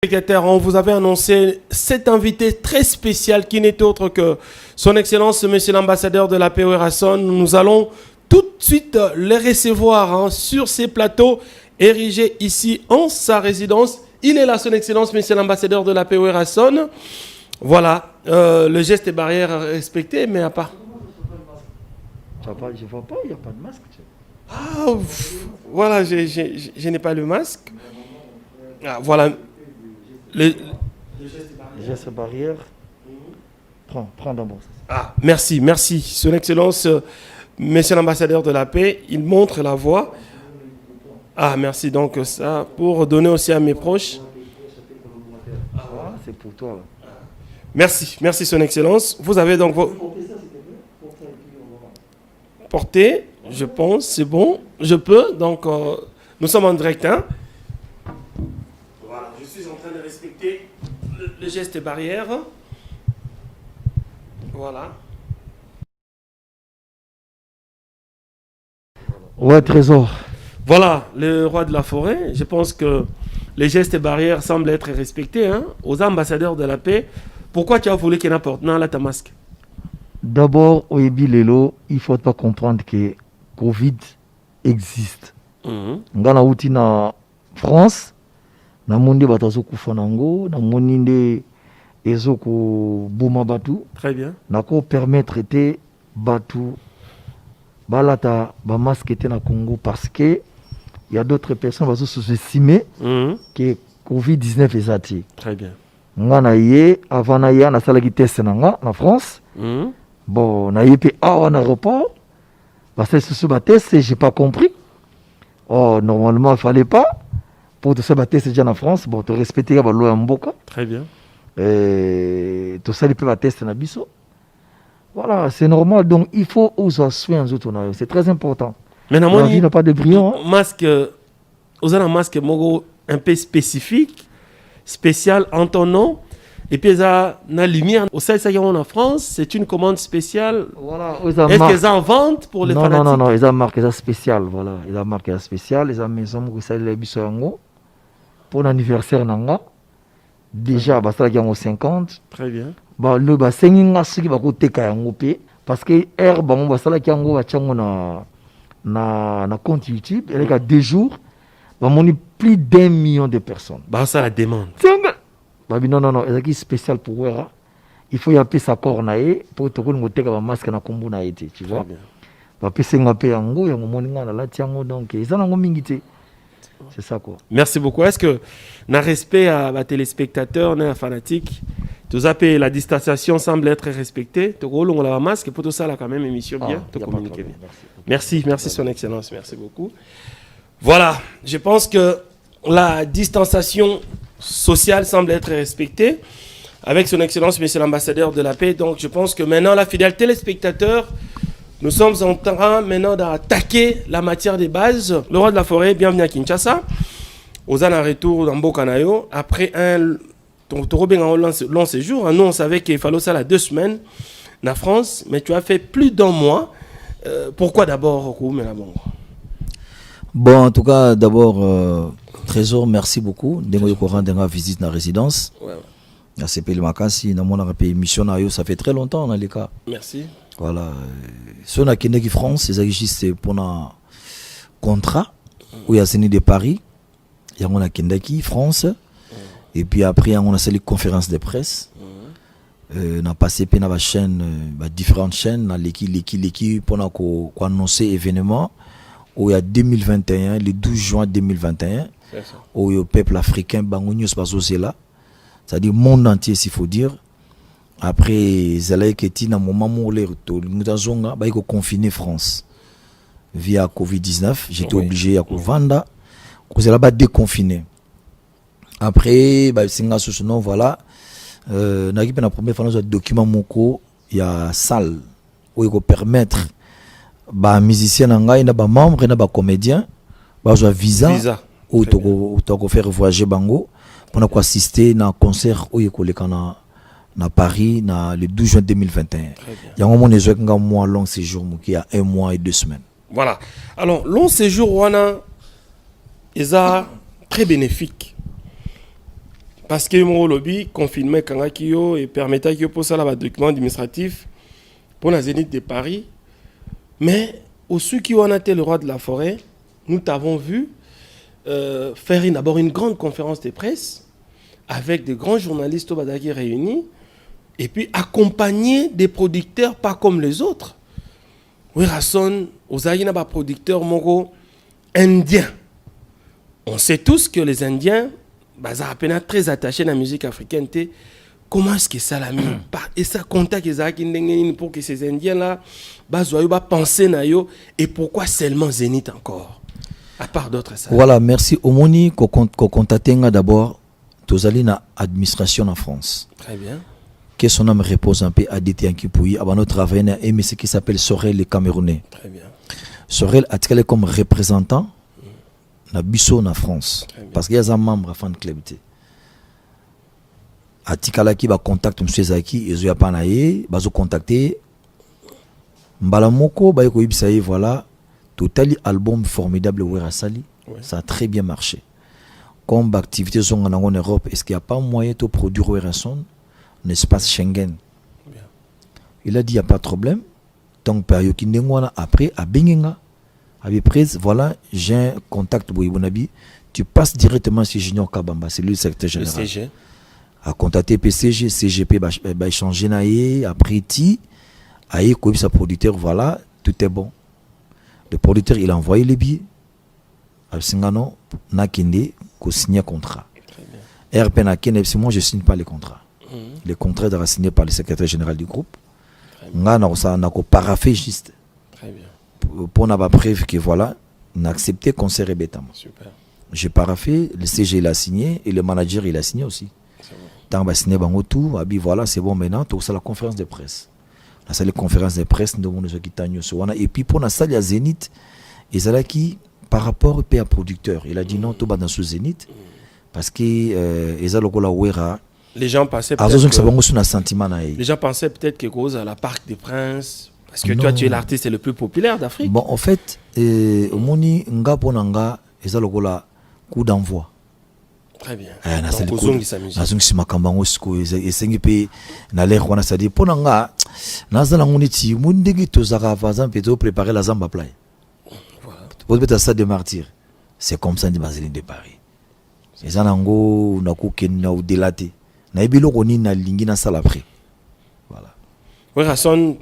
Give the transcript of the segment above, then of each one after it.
Spectateurs, on vous avait annoncé cet invité très spécial qui n'est autre que son Excellence, Monsieur l'ambassadeur de la paix au Rasson. Nous allons tout de suite les recevoir sur ces plateaux érigés ici en sa résidence. Il est là, son Excellence, Monsieur l'ambassadeur de la paix au Rasson. Voilà, le geste est barrière à respecter, mais à part. Je vois pas, il n'y a pas de masque. Ah, voilà, je n'ai pas le masque. Ah, voilà. Le geste barrière. Prends d'abord. Ah, merci. Son Excellence, Monsieur l'ambassadeur de la paix, il montre la voie. Ah, merci donc ça, pour donner aussi à mes proches. Ah, c'est pour toi. Merci Son Excellence. Vous avez donc vos... Porter, je pense, c'est bon. Je peux, donc nous sommes en direct. Hein? Voilà, je suis en train de respecter le geste barrière. Voilà. Ouais, Trésor. Voilà, le roi de la forêt. Je pense que les gestes barrières semblent être respectés. Hein? Aux ambassadeurs de la paix, pourquoi tu as voulu qu'il n'apporte là ta masque? D'abord, au Ebi Lelo, il faut pas comprendre que Covid existe. Ngana uti na France, na monde batazo kufanango, na monde ezoko buma batu. Très bien. Na ko permettre te batu balata ba masque te na Congo parce que il y a d'autres personnes qui sous-estimer que Covid-19 est ati. Très bien. Ngana ye avant na ya na sala ki test na France. Bon, na yé en aéroport, parce que ce test, j'ai pas compris. Oh, normalement, il fallait pas. Pour tout ça, test déjà en France, bon, tu respectes la loi en boca. Très bien. Et tout ça, il peut tester en abisso. Voilà, c'est normal. Donc, il faut oser soin aux autres. C'est très important. Mais la vie n'a pas de brillant. Masque, vous avez un masque un peu spécifique, spécial en ton nom. Et puis, la lumière, au sein de en France, c'est une commande spéciale. Voilà, est-ce qu'ils en vendent pour les fanatiques? Non, ils ont marqué spécial. Voilà, ils ont marqué spécial. Ils ont maison pour l'anniversaire. Déjà, ça a 50. Très bien. Le bassin, il y parce que herbe, on va ça na compte YouTube. Il y a 2 jours, on a plus d'1 million de personnes. Ça la demande. Non, c'est spécial pour eux. Il faut y appeler sa cornaille pour te faire un masque na kombu na été, tu vois. C'est ça quoi. Merci beaucoup. Est-ce que, dans respect à les téléspectateurs, à fanatiques, tout ça, la distanciation semble être respectée. Tu as la masque pour tout ça, là, quand même, émission bien, te communiquer bien. Merci, Son Excellence, merci beaucoup. Voilà, je pense que la distanciation sociale semble être respectée avec Son Excellence, Monsieur l'ambassadeur de la paix. Donc, je pense que maintenant, la fidèle téléspectateur, nous sommes en train maintenant d'attaquer la matière des bases. Le roi de la forêt, bienvenue à Kinshasa. Aux un retour dans Bokanayo. Après un long séjour, nous on savait qu'il fallait ça 2 semaines en France, mais tu as fait plus d'1 mois. Pourquoi d'abord Bon, en tout cas, d'abord, Trésor, merci beaucoup. Dès qu'on rend une visite dans la résidence. C'est pays Makassi, dans mon mission, ça fait très longtemps dans les cas. Merci. Voilà. Si on a qui France, c'est juste pour un contrat où il y a signé de Paris. Il y a mon Kendaki, France. Et puis après, on a fait les conférences de presse. On a passé par la chaîne, différentes chaînes, l'équipe pour annoncer l'événement où il y a 2021, le 12 juin 2021, où le peuple africain, c'est-à-dire le monde entier, s'il faut dire. Après, Zalaï Keti, dans le moment où nous avons confiné France via Covid-19, j'étais obligé à vendre, nous allons déconfiner. Après, voilà, la première fois, nous avons document moko, il y a salle où il faut permettre aux musiciens, aux membres, aux comédiens, avoir visa où il faut faire voyager bango pour assister à un concert où il faut à Paris le 12 juin 2021. Il y a un mois long séjour qui a 1 mois et 2 semaines. Voilà. Alors, long séjour, est très bénéfique. parce que mon lobby confinement kangakio et permettait que pour ça la document administratif pour la Zénith de Paris. Mais au ceux qui ont été le roi de la forêt, nous t'avons vu faire d'abord une grande conférence de presse avec des grands journalistes au Badaki réunis et puis accompagner des producteurs pas comme les autres. Oui, Rasson, aux Aïna, producteurs mongo indiens. On sait tous que les Indiens, à peine très attachés à la musique africaine. Comment est-ce que ça l'a mis? Et ça contact pour que ces Indiens-là penser na yo et pourquoi seulement Zénith encore? À part d'autres ça. Voilà, merci. Omoni, qu'on contacte d'abord, tous allés dans l'administration en France. Très bien. Que son âme repose un peu à Dété Ankipoui, à notre travail, et ce qui s'appelle Sorel le Camerounais. Très bien. Sorel a été comme représentant na biso na France parce qu'il y a un membre fan club té atikala ki ba contact monsieur Zaki ezo ya panaye bazo contacter mbala moko ba ko ibisa ye voilà totali album formidable Wera Sali ça a très bien marché comme activité zonga en Europe est-ce qu'il y a pas moyen de produire Wera Son un espace Schengen bien. Il a dit il y a pas de problème tant période qui ndengwana après à Bengenga. Avec prise, voilà, j'ai un contact pour Ibonabi. Tu passes directement sur Junior Kabamba, c'est lui le secrétaire général. Le CG. A contacté PCG, CGP, bah échanger naïe, après ti, aïe, comme sa producteur, voilà, tout est bon. Le producteur, il a envoyé les billets. À Singano, Nakinde, qu'on signe un contrat. RP Nakinde, moi je signe pas les contrats. Les contrats doivent être signés par le secrétaire général du groupe. Nga na ko paraffé juste. Très bien. Pour n'avoir preuve que voilà, on a accepté concert et bêtement. Super. J'ai paraffé, le CG il a signé et le manager il a signé aussi. Tant que signé tout, voilà, c'est bon maintenant, tout ça la conférence de presse. La salle de conférence de presse, nous avons qui et puis pour la salle à Zénith, et ça là qui par rapport au PA producteur, il a dit non, tout va dans ce Zénith parce que les gens pensaient peut-être les gens pensaient peut-être que cause à la Parc des Princes. Parce que non. Toi, tu es l'artiste le plus populaire d'Afrique. Bon, en fait, au Moni, nga ponanga, eza lokola coup d'envoi. Très bien. Donc, ozongi sa musique. Nazongi si makambango siko, esengi pe na l'air wana sadi. Ponanga, nazala ngoniti, mundegi tozaka, par exemple, to préparer la zamba play. Voilà. Vous êtes à ça de martyr. C'est comme ça, de Baseline de Paris. Eza nango, na kuken na udelate. Na ebilo koni na lingi na salle après. Voilà. Oui, Rasson.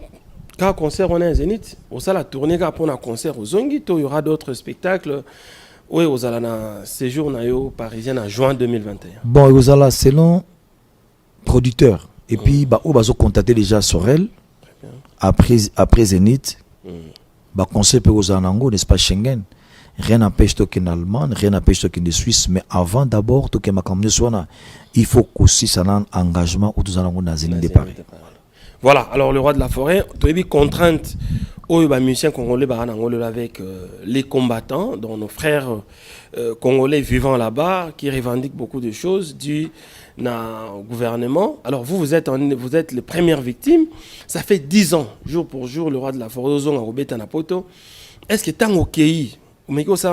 Quand concert on est à Zénith, on a la tournée pour un concert au Zongi, il y aura d'autres spectacles. Oui, on a un séjour parisien en juin 2021. Bon, vous allez selon producteur. Et puis, on va contacter déjà Sorel. Après Zénith, concert peut vous en ango, n'est-ce pas Schengen. Rien n'empêche token allemand, rien n'empêche token de Suisse, mais avant d'abord, token makamne soana, il faut qu'aussi ça ait un engagement où nous allons à Zénith de Paris. Voilà, alors le roi de la forêt, tu as des contraintes aux musiciens congolais avec les combattants, dont nos frères congolais vivant là-bas, qui revendiquent beaucoup de choses dues au gouvernement. Alors vous êtes les premières victimes. Ça fait 10 ans, jour pour jour, le roi de la forêt, est-ce que tant au pays, vous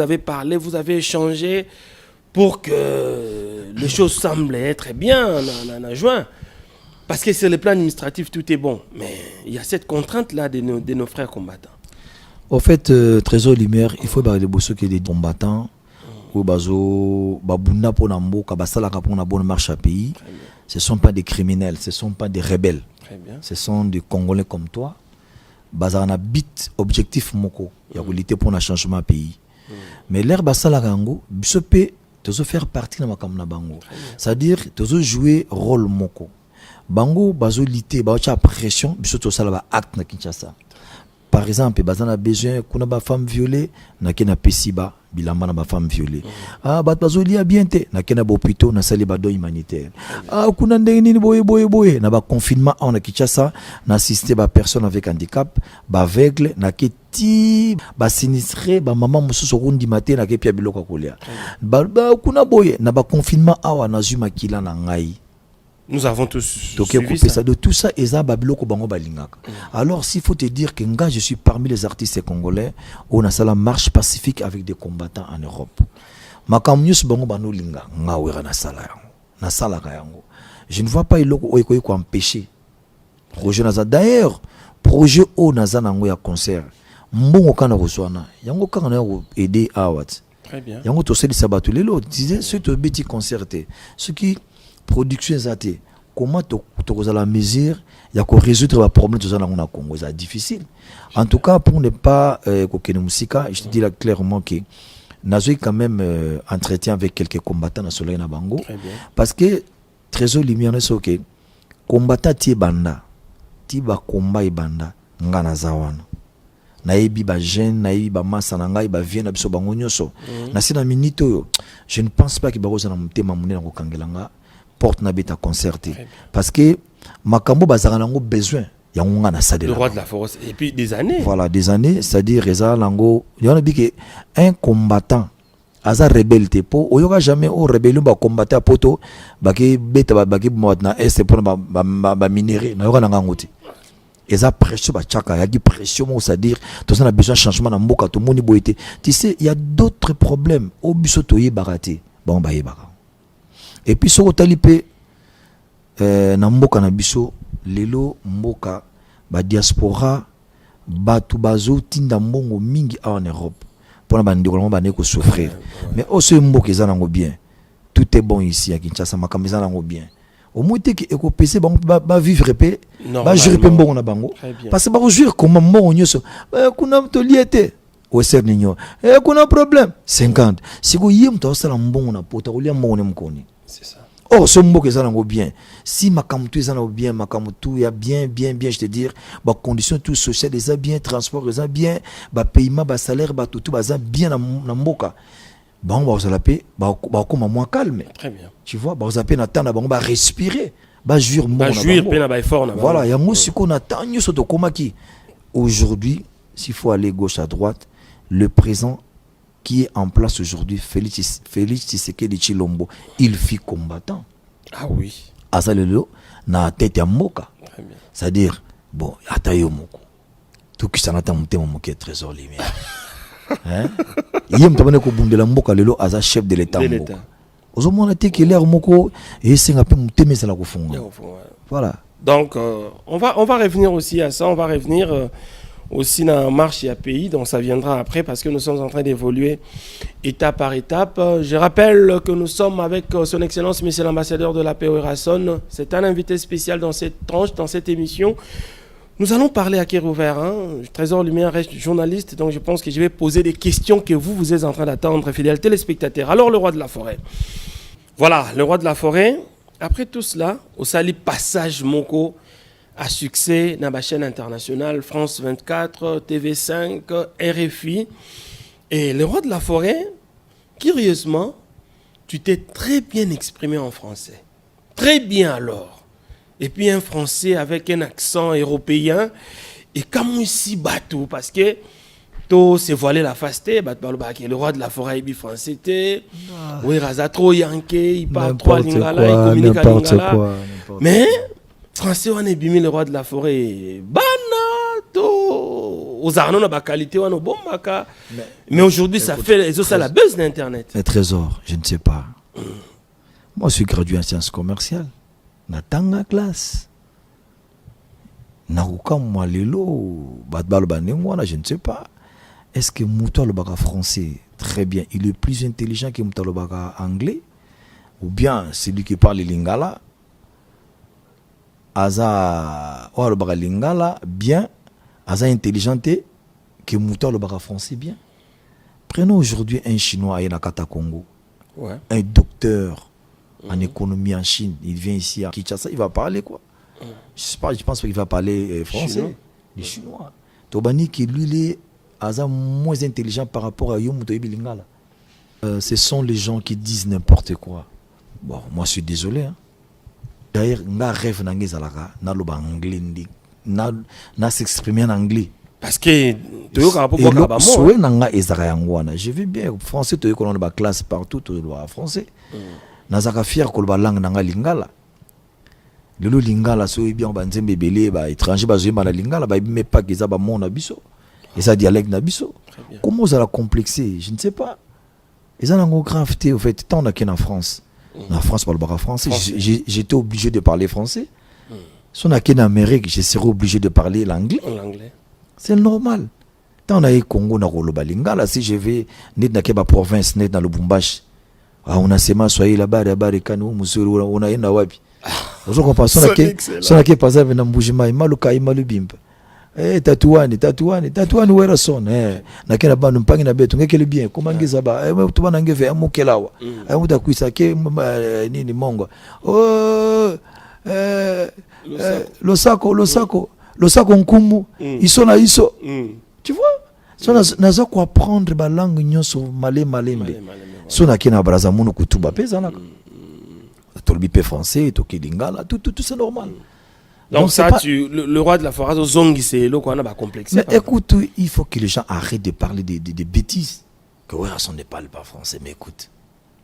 avez parlé, vous avez échangé pour que les choses semblent être bien en juin? Parce que sur le plan administratif, tout est bon. Mais il y a cette contrainte-là de nos frères combattants. Au fait, Trésor Lumière, il faut des bosses qui des combattants. Ou bazo babuna pour nambo kabasala pour na bonne marche à pays. Ce ne sont pas des criminels, ce ne sont pas des rebelles. Très bien. Ce sont des Congolais comme toi. Bazana bit objectif moko. Il y a lutter pour un changement à pays. Mais l'air basala rango, bisope, tu faire partie de ma kamna bango. C'est-à-dire, tu jouer rôle moko. Bango bazo lité ba cha pression biso to sala ba acte na Kinshasa. Par exemple bazana besoin kuna ba femme violée na kena pesiba bilamba na ba femme violée. Ah bazo lia bien te na kena ba hôpital na sali ba don humanitaire. Ah kuna ndenge nini boye na ba confinement na Kinshasa na assister ba personne avec handicap ba aveugle na keti ba sinistré ba maman mususu rundi matin na ke pia biloko kolia. Ba kuna boye na ba confinement awa na zuma kila na ngai. Nous avons tous suivi ça. De tout ça, alors s'il faut te dire que je suis parmi les artistes congolais où on a ça la marche pacifique avec des combattants en Europe. makambo nyonso bango banolinga nga wera na sala yango nasalaka yango. Je ne vois pas iloko oyo ko empêcher projet naza. D'ailleurs projet o naza nango ya concert mbongo kana kozwana yango kanga na aider awat. Très bien. Yango to seli sabato lelo disait ce to petit concerté ce qui production zate comment to kozala mesure ya ko résoudre le problème to zana na Congo c'est difficile. En tout cas pour ne pas kokene musika, je te dis là clairement que nazoui quand même entretien avec quelques combattants na soleil na bango parce que trésor lumière c'est OK combattant ti banda ti ba combat banda nga na zawana na yebi ba jeune na yebi ba massa na ngai ba vie na biso bango nyoso na sina minute oyo je ne pense pas que ba kozana mutema munene ko kangelanga porte na beta concerté parce que makambo bazaka nango besoin ya ngonga na sade le roi de la force et puis des années voilà des années c'est-à-dire reza lango yona bi que un combattant aza rebelle te po oyoka jamais au rébellion ba combattre poto baki beta baki na est pour ba minérer na yoka na ngoti eza pression ba chaka ya pression mo c'est-à-dire tout ça a besoin de changement na mboka to moni boité tu sais il y a d'autres problèmes au biso to yebaraté bon ba yebara et puis so talipe na mboka na biso lelo mboka ba diaspora batu bazo tinda mbongo mingi en Europe pour na bandeko ba ne ko souffrir mais aussi mboka ezana bien tout est bon ici à Kinshasa makambo ezana bien au moins que eko pc ba vivre pe ba jouer pe mbongo na bango parce que ba jouer comme mbongo nyoso kuna to liete o ser ninyo kuna problème 50 siko yim to sala mbongo na pota ko lia mbongo ne mkoni c'est ça. Oh, ce mot que ça n'a bien. Si ma tout ça n'a bien, ma tout y a bien, je te dire, bah conditions tout sociales les bien, transport les bien, bah paiement, bah salaire, bah tout bah bien na mboka. Bah on va se la paix, bah comme moins calme. Très bien. Tu vois, bah on s'appelle Nathan, bah on va respirer, bah jouir mon. Bah jouir, peine à fort. Voilà, il y a moi ce qu'on attend, nous sommes comme qui. Aujourd'hui, s'il faut aller gauche à droite, le présent qui est en place aujourd'hui, Félix Tshisekedi Tshilombo, il fit combattant. Ah oui. Azalelo na tête ya moka. Très bien. C'est-à-dire, bon, atayo moko. Tout qui s'en attend mutema moke trésor lumière. Hein? Yem tabane ko bundela mboka lelo aza chef de l'état moko. Ozomona te que l'air moko et senga pe mutema sala ko funga. Voilà. Donc on va revenir aussi à ça, on va revenir aussi dans la marche et pays, donc ça viendra après parce que nous sommes en train d'évoluer étape par étape. Je rappelle que nous sommes avec son excellence monsieur l'ambassadeur de la paix Rasson. C'est un invité spécial dans cette tranche, dans cette émission. Nous allons parler à cœur ouvert. Trésor Lumière reste journaliste, donc je pense que je vais poser des questions que vous êtes en train d'attendre, fidèles téléspectateurs. Alors le roi de la forêt. Voilà, le roi de la forêt. Après tout cela, au sali passage Moko à succès dans la chaîne internationale France 24, TV5, RFI. Et le roi de la forêt, curieusement, tu t'es très bien exprimé en français. Très bien alors. Et puis un français avec un accent européen. Et comme ici, bateau, parce que tout s'est voilé la face, le roi de la forêt est français. Oui, Raza trop yankee, il parle trop lingala, il communique à lingala. Mais français on est bimé le roi de la forêt banato aux arnaud na qualité on bon maka mais aujourd'hui ça fait ça la buzz d'internet. Les trésors, je ne sais pas. Moi je suis gradué en sciences commerciales. Na tanga classe. Na uka moi lelo batbalo banengwana je ne sais pas. Est-ce que Mouta le baka français très bien, il est plus intelligent que Mouta le baka anglais ou bien celui qui parle lingala Aza ou le baka lingala bien, Aza intelligenté que Mouta le baka français bien. Prenons aujourd'hui un Chinois à Nakata Congo, un docteur en économie en Chine, il vient ici à Kinshasa, il va parler quoi? Je pense qu'il va parler français, les Chinois. Tobani qui lui il est Aza moins intelligent par rapport à Yomuto Lingala. Ce sont les gens qui disent n'importe quoi. Bon, moi je suis désolé. D'ailleurs, na rêve na ngezalaka na loba anglais na s'exprimer en anglais. Parce que je vis bien français to ko na classe partout to loba français. Na zaka fier ko loba langue na lingala. Lelo lingala so bien ba nzembe belé ba étranger ba zema na lingala ba me pas que ça ba mon abiso. Et ça dialecte na biso. Comment ça la complexer? Je ne sais pas. Ils ont un gros grave, au fait, tant qu'on est en France. En France, par le français, j'étais obligé de parler français. Si on est en Amérique, je serais obligé de parler l'anglais. C'est normal. Tant on a eu Congo, on a eu le Lingala. Si je vais dans la province, dans le Bumbashi, on a sema soyez là-bas, là-bas, on a eu Nawabi. Vous comprenez? Si on a pas ça, on Mbujima, Maluka, Malubimpa. Tatouane, wera son. Na kena ba numpangi na betu ngeke bien. Comment ngeza ba? Tu bana ngeve amukelawa. Amuta kuisa ke nini mongo. Oh le sako nkumu. Iso na iso. Tu vois? So naza ko apprendre ba langue nyonso malembe. So na kena braza munu kutuba peza na. Tolbi pe français, to kilingala, tout c'est normal. Donc ça, le roi de la forêt, c'est le qu'on a complexé. Mais écoute, il faut que les gens arrêtent de parler des bêtises. Que ouais, on ne parle pas français, mais écoute.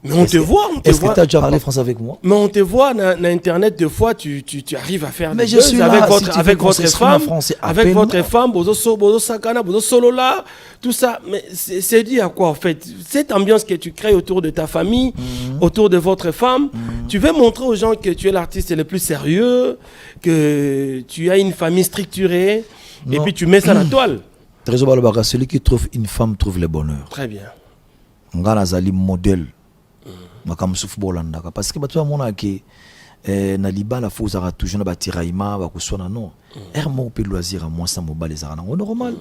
Mais on te voit. Est-ce que tu as déjà parlé français avec moi? Mais on te voit dans Internet, des fois, tu arrives à faire mais des choses avec votre femme, bozo sakana, bozo solola, tout ça. Mais c'est dit à quoi, en fait? Cette ambiance que tu crées autour de ta famille, autour de votre femme, tu veux montrer aux gens que tu es l'artiste le plus sérieux, que tu as une famille structurée, et puis tu mets ça à la toile. Trésor, celui qui trouve une femme trouve le bonheur. Très bien. On a un modèle. Parce que tu vois que na libala faut zara toujours na batiraima ba kusona non hermo pe loisir à moi ça mobile zara na normal.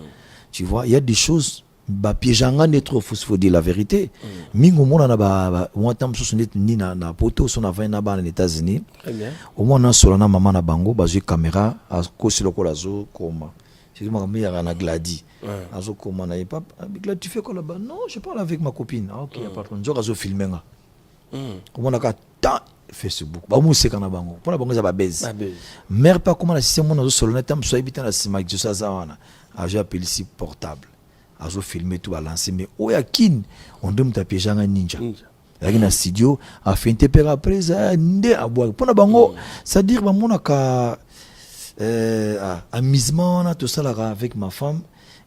Tu vois, il y a des choses ba piéjanga ne trop faut dire la vérité. Mingo mona na ba moi tam so ni na poto so na va na ba na États-Unis. Très bien. Au moins na solo na maman na bango ba zo caméra a kosi lokola zo koma. C'est moi qui m'a na gladi. Azo koma na papa, gladi tu fais quoi là-bas? Non, je parle avec ma copine. Ah OK, pas de problème. Jo azo filmer nga. Comment on a tant Facebook ba mu se kana bango pona bango za ba base mère pas comment la système on a solo na tam so habiter na sima je ça wana a j'ai appelé si portable a zo filmer tout balancer mais oya kin on dem taper janga ninja avec na studio a fait interpréter après ça ndé a boire pona bango c'est à dire ba mona ka amusement na tout ça là avec ma femme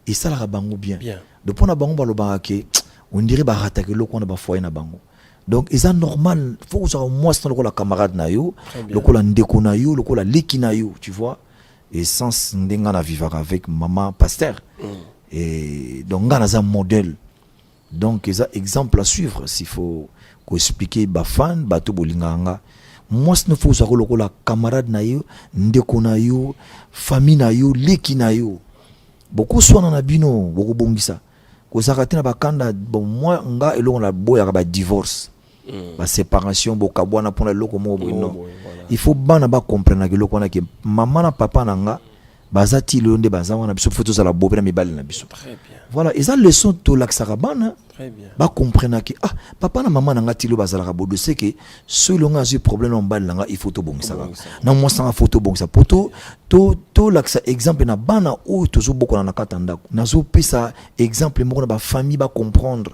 et ça la bango bien de pona bango ba lo ba ke on dirait ba rattaquer lo ko na ba foyer na bango. Donc, c'est normal. Il faut que moi, c'est le camarade na yo, le ndeko na yo, le leki na yo, tu vois. Et sans ndengana vivre avec maman pasteur. Et donc, on a un modèle. Donc, c'est un exemple à suivre. S'il faut expliquer ba fan, ba to bolinganga. Moi, c'est faut que le camarade na yo, ndeko na yo, famille na yo, leki na yo. Beaucoup soit na bino, beaucoup bongisa. Ko zakati ba kanda bon moi nga elo la boya ba divorce. La séparation bokabwana pour le loko mo non. Il faut bana ba comprendre que loko na ke maman na papa na nga bazati le nde bazawa na biso photo za la bobe na mibali na biso. Très bien. Voilà, et ça leçon to laksarabana. Très bien. Ba comprendre que papa na maman na nga tilo bazala bodo c'est que selon nga j'ai problème en balle nga il faut to bongisa. Na moi sans photo bongisa poto to laksa exemple na bana o tozo boko na katanda. Na zo pesa exemple mo na ba famille ba comprendre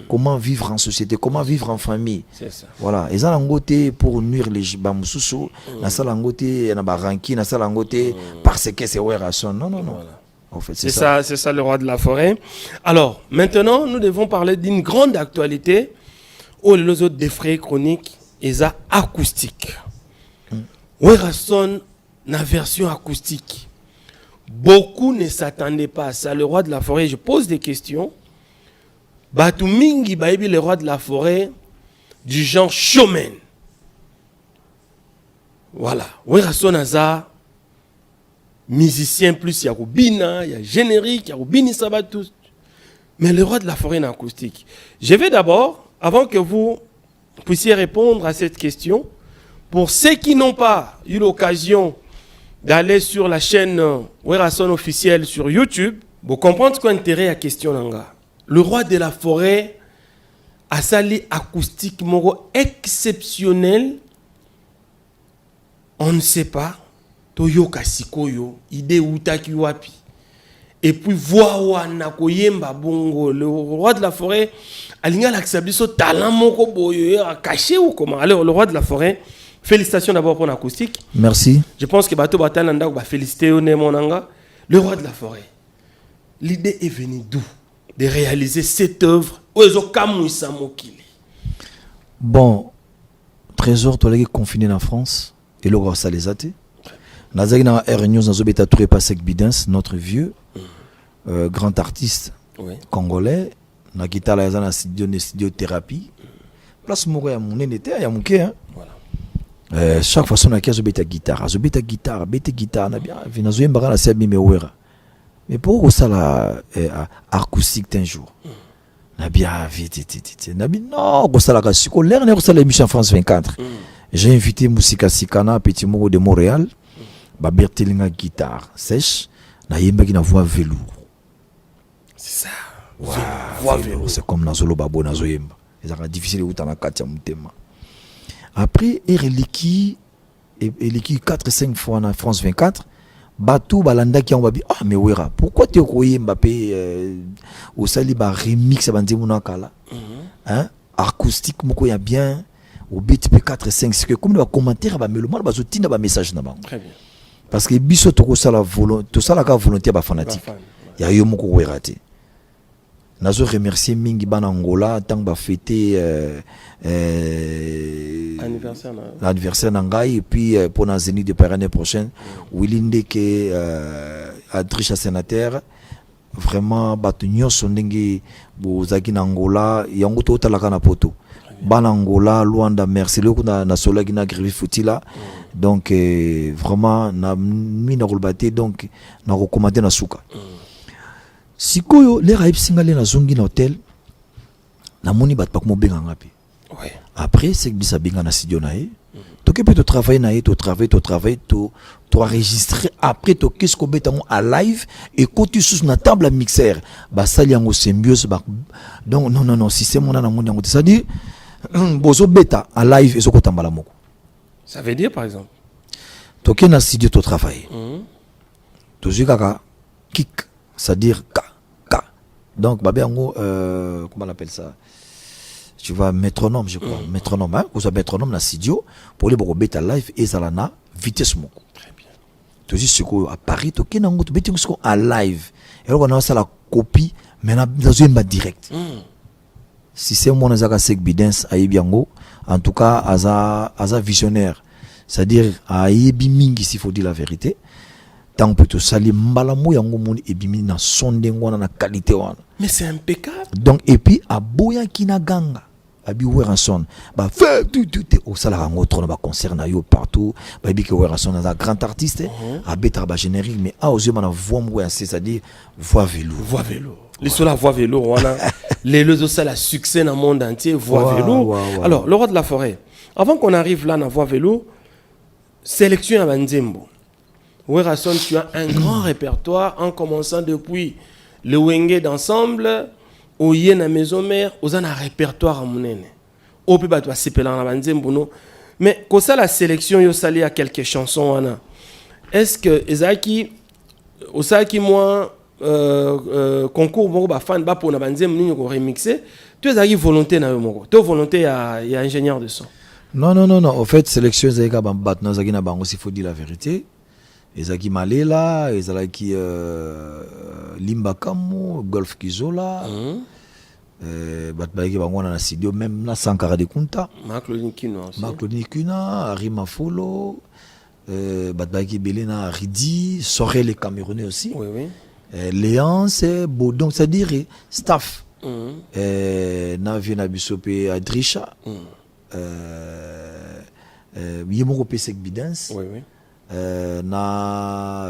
comment vivre en société, comment vivre en famille. C'est ça. Voilà, et ça langote pour nuire les bamususu, na ça langote na ba ranki, na ça langote parce que c'est ouais non. Voilà. En fait, c'est ça le roi de la forêt. Alors, maintenant, nous devons parler d'une grande actualité où les autres défrayés chroniques et ça acoustique. Werason na version acoustique. Beaucoup ne s'attendaient pas à ça. Le roi de la forêt, je pose des questions. Batu mingi baibi le roi de la forêt du genre showman. Voilà. Werason aza musicien plus Yarubina, il y a générique, Yarubini Sabatus. Mais le roi de la forêt en acoustique. Je vais d'abord, avant que vous puissiez répondre à cette question, pour ceux qui n'ont pas eu l'occasion d'aller sur la chaîne Werason officielle sur YouTube, vous comprenez ce qu'est l'intérêt à la question. Le roi de la forêt a sali acoustique moro exceptionnel. On ne sait pas. Toyoka sikoyo ide utaki wapi et puis voix wana koyemba bongo le roi de la forêt alinga l'accepter talent moko boyo caché ou comment. Alors le roi de la forêt, félicitations d'abord pour l'acoustique. Merci. Je pense que bato batalanda va féliciter monanga. Le roi de la forêt, l'idée est venue d'où de réaliser cette œuvre ozo kamuisa mokili. Bon, Trésor, tu es confiné en France, et le ça les a été. Nazaki na Air News, Nazobeta Touré Pasek Bidens, notre vieux, grand artiste congolais, na guitare la studio thérapie. Place mourir à mon été, à mon quai. Chaque fois, on a Azobeta guitare, bête guitare, na bien, Vinazoyem la Sebi Mewera. Mais pour ça, la acoustique d'un jour. Na bien, vite, non, ça la casse. L'air n'est pas l'émission France 24. J'ai invité Moussika Sikana, petit mot de Montréal. Bertelinga guitare sèche, na yemba qui na voix velours. C'est ça. Voix velours. C'est comme Nazolo Babo Nazoyemba. C'est difficile de na katia mutema. Après, Ereliki 4-5 fois en France 24. Batou balanda qui ont dit ah mais wera pourquoi tu es Mbappé au sali ba remix bandi munakala hein acoustique moko ya bien au beat P4-5 c'est que comme le commentaire ba meloma ba zotinda ba message na bango. Très bien. Parce que biso to ça la volonté tout ça la volonté ba fanatique ya yo moko wera te nazo remercier mingi bana Angola tant ba fêter l'anniversaire nangai et puis pour la Zénith de l'année prochaine Willinde que Adricha sénateur vraiment batunyo sondenge bozaki na Angola yango to talaka na poto bana Angola Luanda merci le kuna na sola gina grivi futila donc vraiment na mina kolbate donc na recommander na suka sikoyo les raib singale na zongi na hotel na moni bat pak mo benga ngapi. Ouais. Après c'est que bisa benga na studio na e to ke peut travailler na e to travailler to enregistrer après to qu'est-ce qu'on beta à live et quand tu sous na table à mixer ba sali yango symbiose ba donc non si c'est mon na mon yango ça dit bozo beta à live et soko tambala moko. Ça veut dire par exemple to ke na studio to travailler to zikaka kick c'est-à-dire ka donc babé yango comment on appelle ça tu vois métronome je crois métronome hein ou ça métronome na studio pour les boko beta live et ça na vitesse moko. Très bien. Tu dis ce que à Paris to ke nango to beti ko à live et on a ça la copie mais na zoemba direct. Si c'est mon azaka sek bidens ayebiango en tout cas aza visionnaire c'est-à-dire ayebi mingi s'il faut dire la vérité. Tant que tout ça, les malamou yango moni ebimi na sonde ngwana na qualité wana. Mais c'est impeccable. Donc et puis à boya kina ganga, abi Weranson, ba fait tout au sala rango trop na ba concert na yo partout, ba bi que Weranson est un grand artiste, a beta ba générique mais a osé mana voix moi c'est-à-dire voix vélo. Voix vélo. Les sous la voix vélo wana les deux ça la succès dans le monde entier voix vélo. Alors le roi de la forêt. Avant qu'on arrive là na voix vélo, sélection à Banzembo. Weranson, tu as un grand répertoire en commençant depuis le Wenge d'ensemble, au Yen à Maison Mère, aux un répertoire à Mounene. Au plus bas, tu as Sepelan à Banzembono. Mais quand ça, la sélection, yo sali à quelques chansons, Anna. Est-ce que Ezaki, Osaki, moi, concours, bon, bah, fan, bah, pour na Banzembono, nous remixé, tu es volonté, na yo, tu es volonté à ingénieur de son. Non. En fait, sélection, Ezaki, bah, nous, Ezaki, na bango, s'il faut dire la vérité. Ezaki Malela, Ezaki Limba Kamo, Golf Kizola, Batbaiki Bangwana na studio, même na Sankara de Kunta, Marc-Claudine Kuna, Arima Folo, Batbaiki Belena Ridi, Sorel les Camerounais aussi, Léance, donc c'est-à-dire staff, Navi Nabisope Adricha, Yemoko Pesek Bidens. Na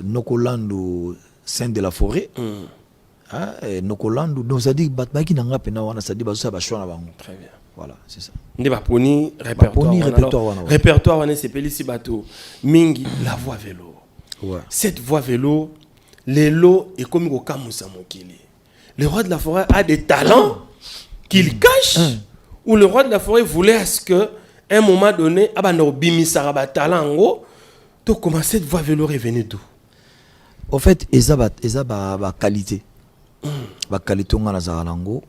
Nokolando Saint de la Forêt Nokolando donc ça dit batbaki nanga pena wana ça dit baso ba shona bango. Très bien. Voilà, c'est ça. Ndeba poni répertoire wana c'est pelisi bato mingi la voix vélo. Ouais. Cette voix vélo les lots et comme ko kamusa mokili. Le roi de la forêt a des talents qu'il cache ou le roi de la forêt voulait à ce que à un moment donné, abano bimisa ba talango, to comment cette voix vélo revenir d'où? En fait, eza ba qualité. Ba qualité nga na zalango.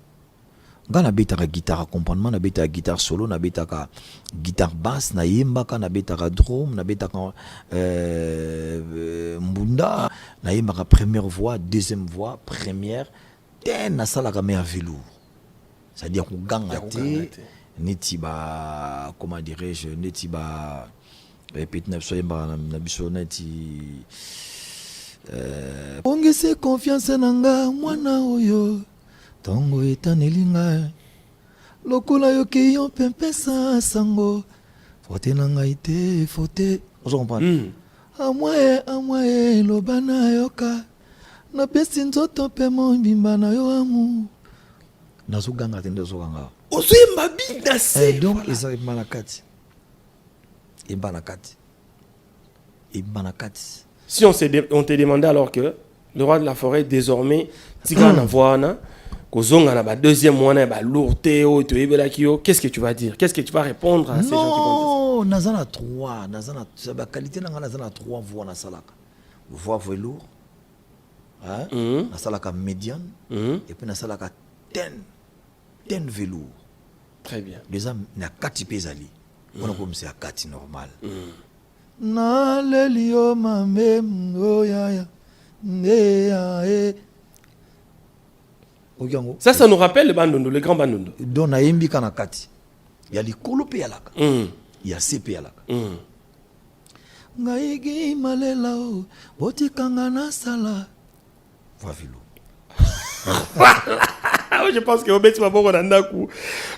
Nga na beta ka guitare accompagnement, na beta guitare solo, na beta ka guitare basse, na yemba ka na beta ka drum, na beta ka mbunda, na yemba ka première voix, deuxième voix, première, ten na sala ka me velours. c'est-à-dire koganga te neti ba comment dirais-je neti ba peut-être na biso neti ongese confiance nanga mwana oyo tongo etaneli ngai lokola yoki yo pempesa sango fote na ngai te fote ozo comprendre amwaye loba na yoka napesi nzoto mpe mobimba na yo amu nazoganga te nde ozoganga ozoyemba bina se donc eza ebima na kati ebima na kati. Si on te demandait alors que le roi de la forêt désormais tika na voana kozonga na ba deuxième mois ba lourté o to yebela kio, qu'est-ce que tu vas dire? Qu'est-ce que tu vas répondre à ces gens qui vont dire ça? Nazana 3 nazana ba qualité na nazana 3 voix na salaka voix velours hein na salaka médiane et puis na salaka 10 velours. Très bien. Déjà na kati pezali on comme c'est à kati normal na lelio mame oya ya ça nous rappelle le bandondo, le grand bandondo. Donc na yembi kana kati ya likolo pe yalaka ya sepe yalaka ngaigi malela o botikanga na sala vavilo. Je pense que Obeti Maboko Nandaku,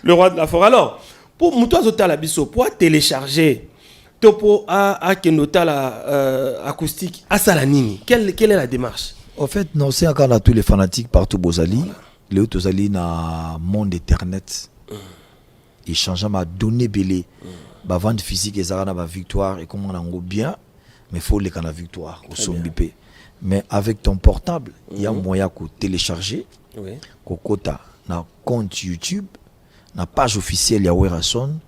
le roi de la forêt. Alors, pour Moutoua Zotala Bisso, pour télécharger Topo à Kenota la acoustique à Salanini, quelle est la démarche? En fait, non, c'est encore là tous les fanatiques partout Bozali, les autres Bozali na monde internet. Et changeant ma donnée belé, ba vente physique et ça na victoire et comment on en bien, mais faut les la victoire au sombipé. Mais avec ton portable, il y a moyen de télécharger. Oui. Kokota na compte YouTube, na page officielle ya Werason,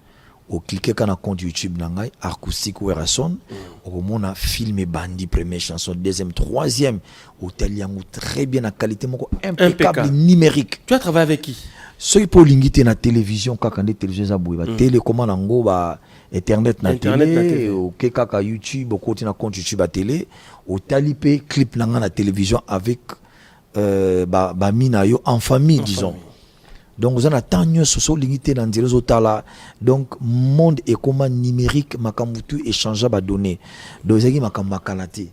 ou cliquer quand na compte YouTube nangai acoustique Werason, au mona film et bandi première chanson, deuxième, troisième, hôtel yango très bien na qualité moko impeccable numérique. Tu as travaillé avec qui? Ceux pour l'ingité na télévision kaka ndé télévision za boui ba télécommande nango ba internet na télé ou kaka YouTube au côté na compte YouTube à télé, au talipé clip nanga na télévision avec ba mina yo en famille disons. Donc vous en attendez sur limité dans les autres donc monde et comment numérique makambutu échanger ba données donc ça qui makamakalate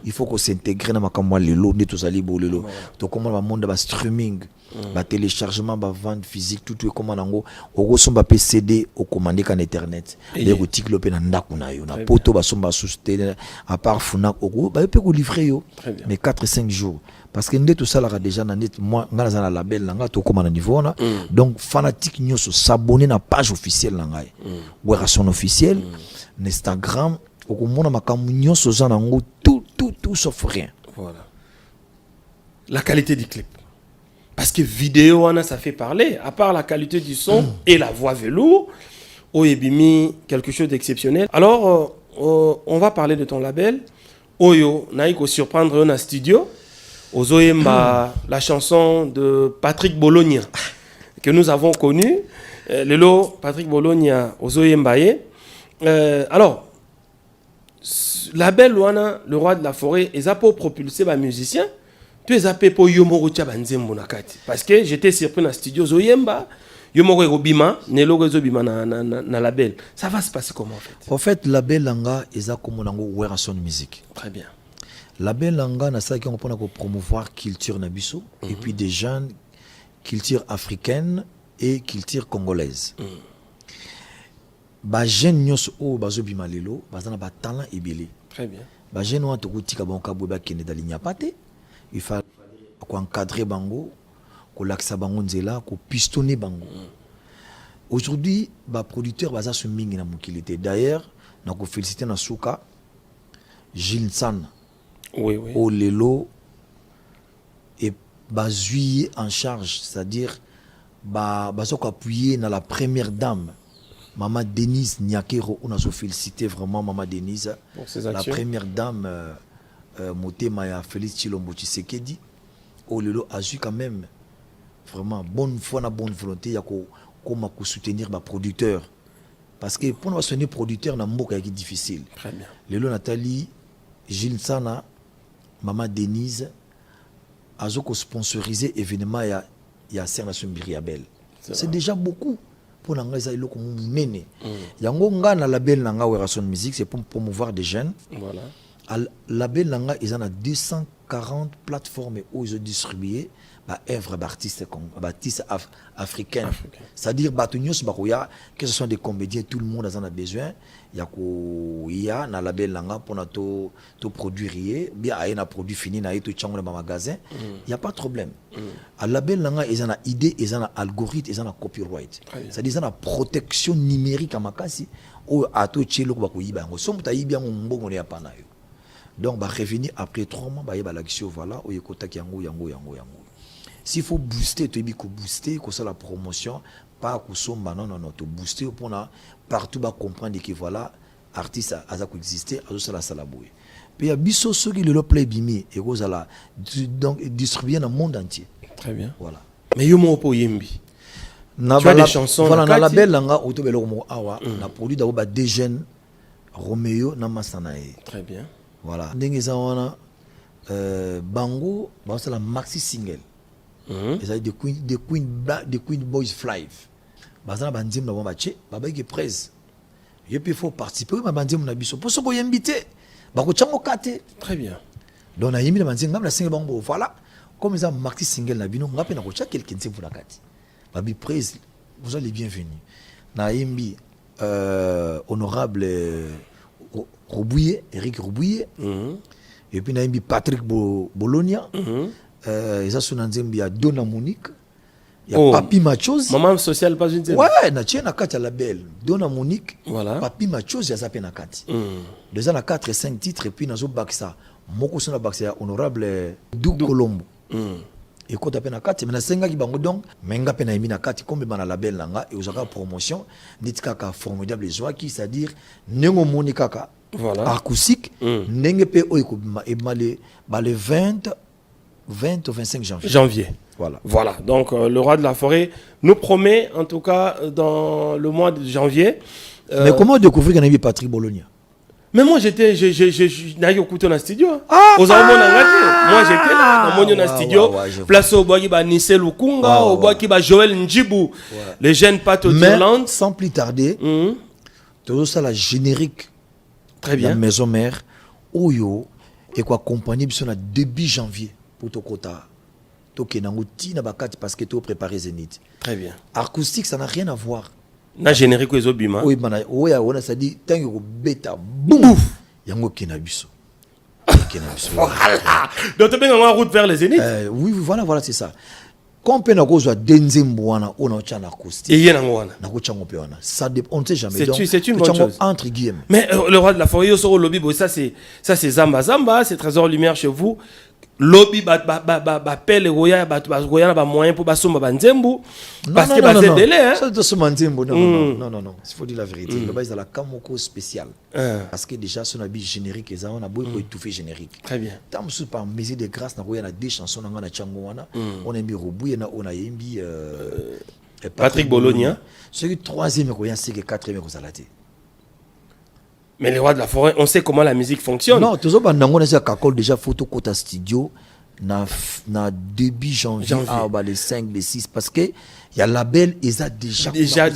il faut qu'on s'intègre dans makamwa lelo ne tous ali bolelo donc comment ba monde ba streaming ba téléchargement ba vente physique tout comment nango oko somba CD au commander kan internet les boutiques lopé na ndaku na yo na poto ba somba souster à part funa oko ba peut ko livrer yo mais 4-5 jours parce que tout ça là déjà na net moi ngala za na label nga to comment na niveau na donc fanatique nyoso s'abonner na page officielle na ngai Werason officiel Instagram okomona makamu nyoso za nango tout sauf rien. Voilà. La qualité du clip. Parce que vidéo ça fait parler à part la qualité du son et la voix velours oyebimi quelque chose d'exceptionnel. Alors on va parler de ton label Oyo naiko surprendre na studio Ozoyemba la chanson de Patrick Bologna que nous avons connu Lelo Patrick Bologna Ozoyembaye alors label wana le roi de la forêt et ça pour propulser ba musicien tu es appelé pour yomoro tia banzembo nakati parce que j'étais surpris dans studio Zoyemba yomoro robima nelo ezobima na label ça va se passer comment en fait label langa eza comme nango Werason music. Très bien. Label langa na ça qui on pour promouvoir culture na biso et puis des jeunes culture africaine et culture congolaise. Ba jeune nyos o bazobima lelo bazana ba talent ebele. Très bien. Ba jeune wa to kutika bonka boba kende dalinya pate il faut encadrer bango ko laksa bango nzela ko pistonner bango. Aujourd'hui ba producteur baza su mingi na mukilité d'ailleurs na ko féliciter na suka Gilles San. Oui. Au lelo et bazui en charge, c'est-à-dire bazoko appuyer dans la première dame Maman Denise Nyakero, on a félicité vraiment Maman Denise pour ses la actions. première dame Motema ya Félix Chilombo Tshisekedi au lelo a eu quand même vraiment bonne foi na bonne volonté ya ko soutenir ba producteur parce que pour nous soutenir producteur na mboka qui difficile. Très bien. Lelo Nathalie Gilles Sana Maman Denise a sponsorisé événement ya Serge Mbiriabel. C'est déjà beaucoup. Pour nous, ça iloko munene. Yango nga na label nanga Werason Music, c'est pour promouvoir des jeunes. Voilà. Label nanga ils en a 240 plateformes où ils ont distribué bah œuvres d'artistes africains. C'est-à-dire batunios bakoya que ce sont des comédiens, tout le monde en a besoin. Il y a na label nanga pour to produire bien a un produit fini na tout chango dans magasin. Il y a pas de problème. À label nanga ils en a idée, ils en a algorithme, ils en a copyright. C'est-à-dire ils en a protection numérique à makasi ou à tout chelo bakoyiba ngo somme ta yibia mbongo ne yapana yo. Donc bah revenir après 3 mois bah yeba l'action voilà o yekota yango. S'il faut booster, tu peux booster, que ça la promotion, pas que ça, non, tu booster pour partout va comprendre que voilà, artiste a existé, a ça la salaboué. Puis il y a biso ceux qui le play bimi et que ça la donc distribuer dans le monde entier. Très bien. Voilà. Mais yo mo po yembi. Tu as des chansons. Voilà, na label langa auto belo mo awa, na produit d'abord des jeunes Roméo na Masanae. Très bien. Voilà. Ndenge za wana Bango, bah c'est la maxi single. Et the Queen Boys Fly. Bazana bandim na wambache, baba qui presse. Et puis il faut participer, ma bandim na biso. Pour ce qu'on y invité, bako chango kate. Très bien. Donc na yimi na bandim ngam la single bango. Voilà. Comme ça maxi single na bino, ngape na kocha quelqu'un c'est pour la kate. Babi presse, vous allez bienvenue. Na yimbi honorable Robouye, Eric Robouye. Et puis na yimbi Patrick Bologna. Ils sont dans il y a Donna Monique, il y a Papi Machos. Maman social pas une. Ouais, na tiens na kati la belle. Donna Monique, voilà. Papi Machos il y a ça na kati. Déjà na 4 et 5 titres et puis nazo baksa. Moko sona baksa honorable Dou Colombo. Et quand tu na kati mais na senga ki bango donc menga pe na yimi na kati comme ba na label nanga et ozaka promotion nitika ka formidable joie qui c'est-à-dire nengo monika ka. Voilà. Acoustique nenge pe oyiko e malé ba le 20 au 25 janvier. Voilà. Donc, le roi de la forêt nous promet, en tout cas, dans le mois de janvier. Mais comment découvrir qu'on a vu Patrick Bologna? Mais moi, j'étais dans le studio. Moi, j'étais là, dans le studio. Place au bois qui va Nissel Lukunga, au bois qui va Joël Njibou, les jeunes pattes d'Irlande. Sans plus tarder, tout ça, la générique. Très bien. La maison mère, Oyo, et quoi, compagnie, sur le début janvier. Pour ton quota, tu na bakati parce que tu as préparé Zénith. Très bien. Acoustique, ça n'a rien à voir. Na générique aux obima. Oui, on a ça dit tant que bêta boum. Yango kenabiso. Voilà. Donc tu es en route vers les Zénith. Oui, voilà, c'est ça. Quand on a cause Denzemboana, on a un acoustique. Et yena ngwana. Na ko chango pe wana. Ça on ne sait jamais. C'est une bonne chose. Entre guillemets. Mais le roi de la forêt, au lobby, ça c'est Zamba, c'est Trésor Lumière chez vous. Lobby pelle roya na moyen pour basomba banzembu parce que bazé délai hein ça de ce manzembu non il faut dire la vérité le base dans la kamoko spécial parce que déjà son habit générique et ça on a beaucoup étouffé générique. Très bien. Tam sous par mesure de grâce na roya na deux chansons na chango wana on a mis Robouye na on a yembi Patrick Bologna celui troisième roya c'est que quatrième ko salate. Mais les rois de la forêt, on sait comment la musique fonctionne. Non, tout ça, on a déjà photo Kota Studio na début janvier. Ah, les 5, les 6, parce que il y a label, ils ont déjà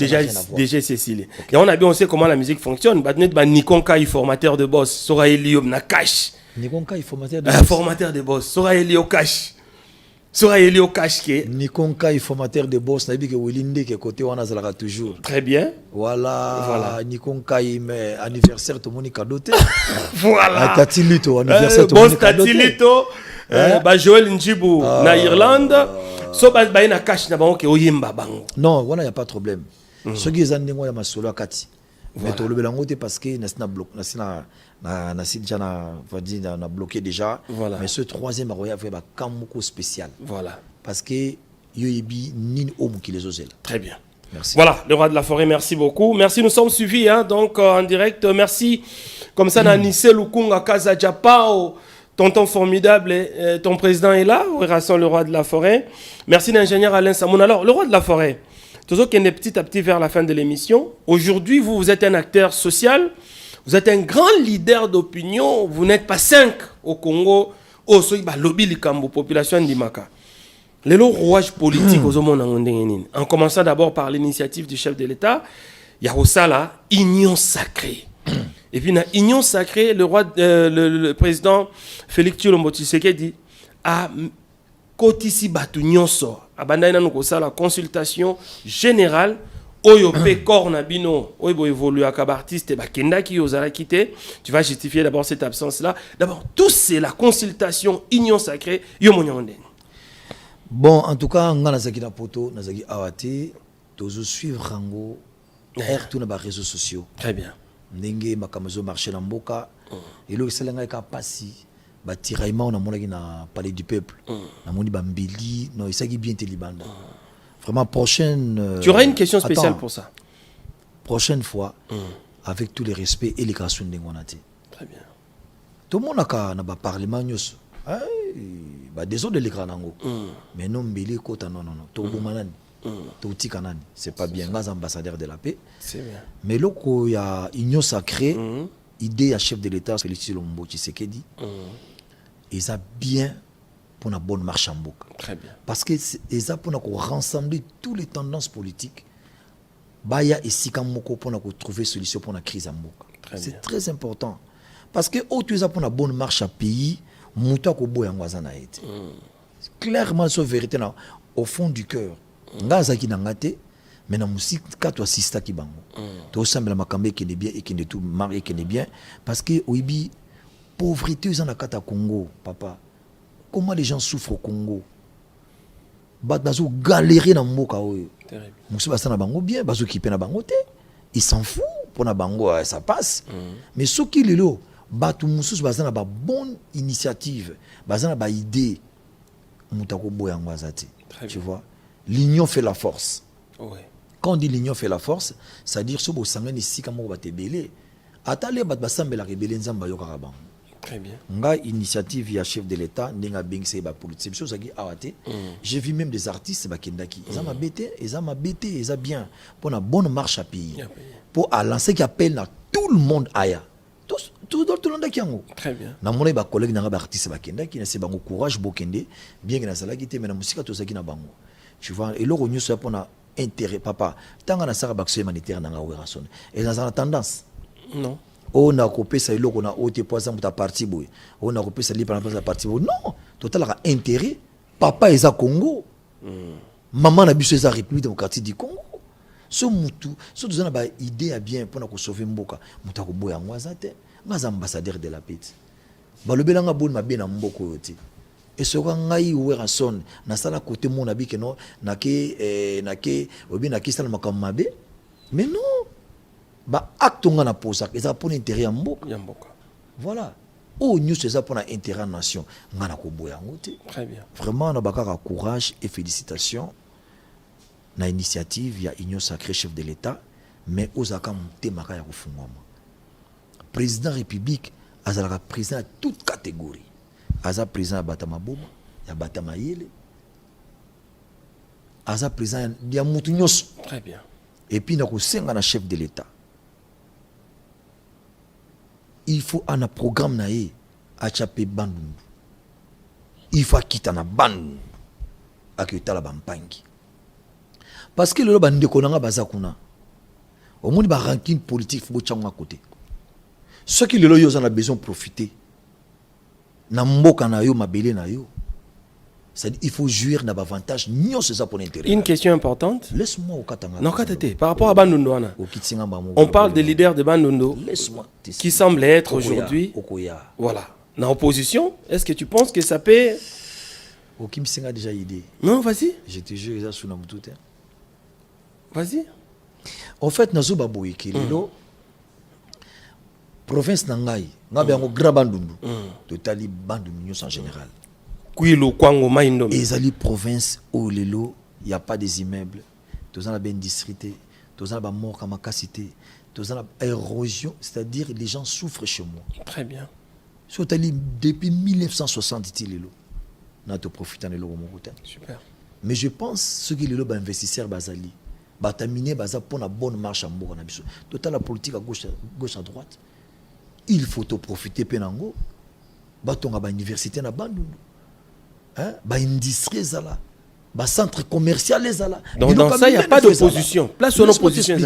Cécile. Et on sait comment la musique fonctionne. Nikon Kai, formateur de boss, Sora Elio na cash. Nikon Kai, formateur de boss. Formateur de boss, Sora Elio cash. Sora Elio cash qui est. Nikon Kai, formateur de boss, n'a dit que Willinde qui est côté on a zalaka toujours. Très bien. Voilà. Nikon Kai, mais anniversaire tout le monde cadeauté. Voilà. Tatilito, anniversaire tout le monde cadeauté. Tatilito, Joël Njibou, na Irlande. So ba na cash na bango ke oyemba bango. Non, voilà, il y a pas de problème. Ce qui est zandengo ya masolo akati. Mais to le belango te parce que na bloc na bloqué déjà. Voilà. Mais ce troisième aroya fait ba kamoko spécial. Voilà. Parce que yoibi nin homme qui les osel. Très bien. Merci. Voilà, le roi de la forêt, merci beaucoup. Merci, nous sommes suivis donc en direct. Merci. Comme ça, Nissel Lukunga Kaza Japao, tonton formidable, ton président est là, Werason, le roi de la forêt. Merci l'ingénieur Alain Samoun. Alors, le roi de la forêt, toujours qu'il est petit à petit vers la fin de l'émission. Aujourd'hui, vous êtes un acteur social, vous êtes un grand leader d'opinion, vous n'êtes pas 5 au Congo, au Soïba Lobby Likambo, population d'Imaka. Les rouages politiques aux hommes en commençant d'abord par l'initiative du chef de l'État, il y a aussi la union sacrée. Et puis, dans union sacrée, le président Félix Tshilombo Tshisekedi a kotisi batu nyonso abandai nanu kosala consultation générale oyo pe corps bino oyo bo évoluer aka artiste bakendaki ozala kité. Tu vas justifier d'abord cette absence là. D'abord tout c'est la consultation union sacrée yo monyonde. Bon, en tout cas nga nazaki na poto nazaki awate tozo suivre rango air tout na ba réseaux sociaux. Très bien. Ndenge makamazo marché na mboka et lo selenga ka pasi ba tiraillement na monaki na palais du peuple na moni ba mbili no isaki bien te libanda. Vraiment prochaine tu auras une question spéciale pour ça. Prochaine fois avec tous les respects et les grâces ndengona te. Très bien. Tout le monde a na ba parlement nyos. Bah désolé de l'écran nango. Mais non mbili kota non to bomanani. To tikanani, c'est pas bien gaz ambassadeur de la paix. C'est bien. Mais loko ya union sacrée idée à chef de l'État Félix Tshilombo Tshisekedi. Et ça bien pour la bonne marche en boucle. Très bien. Parce que ça pour rassembler toutes les tendances politiques. Baya et Sikamoko pour trouver solution pour la crise en boucle. C'est très important. Parce que tu es pour la bonne marche à pays, muta ko boya ngwazana été. Clairement c'est vérité là au fond du cœur. Ngaza ki nangate mais na musique ka to assista ki bango. To sembla makambe qui est bien et qui est tout marié qui est bien parce que oibi pauvreté aux na kata Congo papa. Comment les gens souffrent au Congo? Bazo galérer dans mboka oyo. Terrible. Musu basana bango bien, bazo kipe na bango te. Ils s'en fout pour na bango ça passe. Mais ce qui lelo batu musu basana ba bonne initiative, basana ba idée mutako boya ngwazati. Tu vois? L'union fait la force. Ouais. Quand on dit l'union fait la force, c'est-à-dire ce beau sangan ici comme on va te belé. Atale bat basambe la rebelle nzamba yoka bango. Très bien. Nga initiative via chef de l'État n'enga bengse ba politique chose qui awate. J'ai vu même des artistes ba kendaki. Ils m'a bêté, ils a bien pour une bonne marche à pays. Pour à lancer qui appelle na tout le monde aya. Tout le monde qui ango. Très bien. Na mon ba collègue na ba artiste ba kendaki na se bango courage bokende bien que na sala kité mais na musique to saki na bango. Tu vois et le revenu ça pour na intérêt papa. Tanga na sara ba humanitaire na nga werason. Et dans la tendance. Non. On a coupé ça, on a ôté poison pour ta partie boy. On a coupé ça libre pour la partie boy. Non, total a intérêt. Papa est à Congo. Maman a bu ses République démocratique du Congo. Ce mutu, ce nous a une idée à bien pour nous sauver Mboka. Mutako boy en wazate, mais ambassadeur de la paix. Ba le belanga bon ma bien en Mboko yote. Et ce qu'on a eu où son, na sala côté mon abi que non, na ke obi na ki sala makammabe. Mais non. Ba acte on a posé ça, ça pour intérêt en Mboka. Voilà. Oh nous c'est ça pour intérêt nation. Ngana ko boya ngote. Très bien. Vraiment on a bakara courage et félicitations. Na initiative il y a union sacrée chef de l'État mais ozaka mutemaka ya kufungwama. Président république azalaka président à toute catégorie. Aza président ya batama boma, ya batama yele. Aza président ya mutu nyos. Très bien. Et puis na ko senga na chef de l'État. Il faut un programme naé à chapé bandundu. Il faut quitter na bandu à que tala bampangi. Parce que le bande konanga bazakuna. Au monde ba ranking politique faut changwa à côté. Ceux qui le loyo ont besoin de profiter. Na mboka na yo mabele na yo. C'est il faut jouir na avantage nyo c'est ça pour l'intérêt. Une question importante. Laisse-moi au katanga. Non katete par rapport à Bandundu ana. On parle des leaders de Bandundu qui semblent être aujourd'hui voilà, en opposition. Est-ce que tu penses que ça peut Okim Singa déjà idée. Non, vas-y. Je te jure ça sous na mutu. Vas-y. En fait nazo baboyi kelelo province nangai ngabe ngo grand Bandundu. Totali Bandundu nyos en général. Et les provinces où il n'y a pas des immeubles, tous en bien distrité, tous en mort comme cité, tous en érosion, c'est-à-dire les gens souffrent chez moi. Très bien. Depuis 1960, il est là. N'a te profitant de l'eau. Super. Mais je pense ce qu'il est là, investisseur bazali, bataminer baza pour la bonne marche en Bourg. Total la politique à gauche à droite. Il faut te profiter penango. Batonga ba université na Bandundu. Hein? Ba industrie zala. centre commercial les ala. Donc dans ça il y a pas d'opposition. Place sur l'opposition.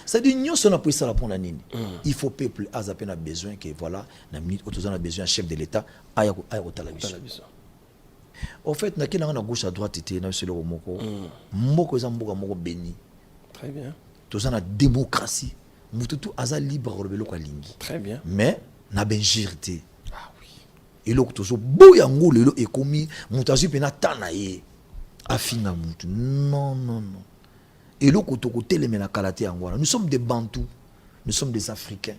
Ça dit union sur la pour ça pour nini. Il faut peuple a a besoin que voilà na minute autour a besoin chef de l'état aya otalabiso. En fait na kina na gauche à droite était na sur le moko za mboka moko béni. Très bien. Tous na démocratie. Mututu aza libre rebelo kwa lingi. Très bien. Mais na benjirté. Ah oui. Et loko tozo boya ngolo e komi mutazu pena tanaye. Afinga mutu. Non. Et loko toko telemena kalate angwana. Nous sommes des Bantous. Nous sommes des Africains.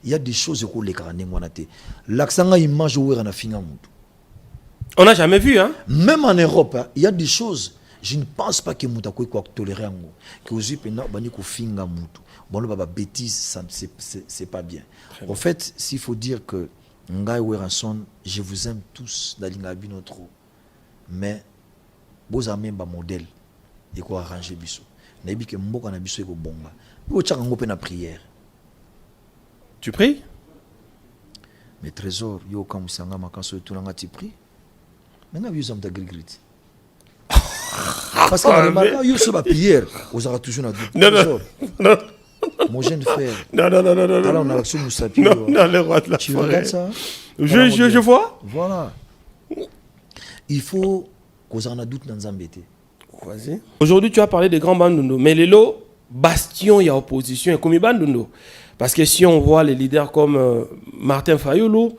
Il y a des choses que les carnets ngwanate. L'accent image où na finga mutu. On n'a jamais vu hein. Même en Europe, il y a des choses. Je ne pense pas que Moutakoui quoi tolérer en gros. Que vous ayez bani ko finga mutu. Bon, le bêtise, ça c'est pas bien. En fait, s'il faut dire que Ngai Werason, je vous aime tous d'alingabi notre. Mais vos amis ba modèle et quoi arranger biso. Nabi que mboka na biso ko bonga. Vous tchaka ngope na prière. Tu pries? Mes trésors, yo comme sanga makanso tout langa tu pries. Mais nga biso mta grigrit. Parce que yo se ba prière, vous aurez toujours na doute. Non. Mon jeune frère. Non. Alors on a l'action nous s'appuie. Non, le roi de la tu forêt. regardes ça? Je vois. Voilà. Il faut qu'on en a doute dans Zambété. Vas-y. Aujourd'hui, tu as parlé des grands Bandundu, mais les lots, bastion, il y a opposition, et comme Bandundu. Parce que si on voit les leaders comme Martin Fayulu,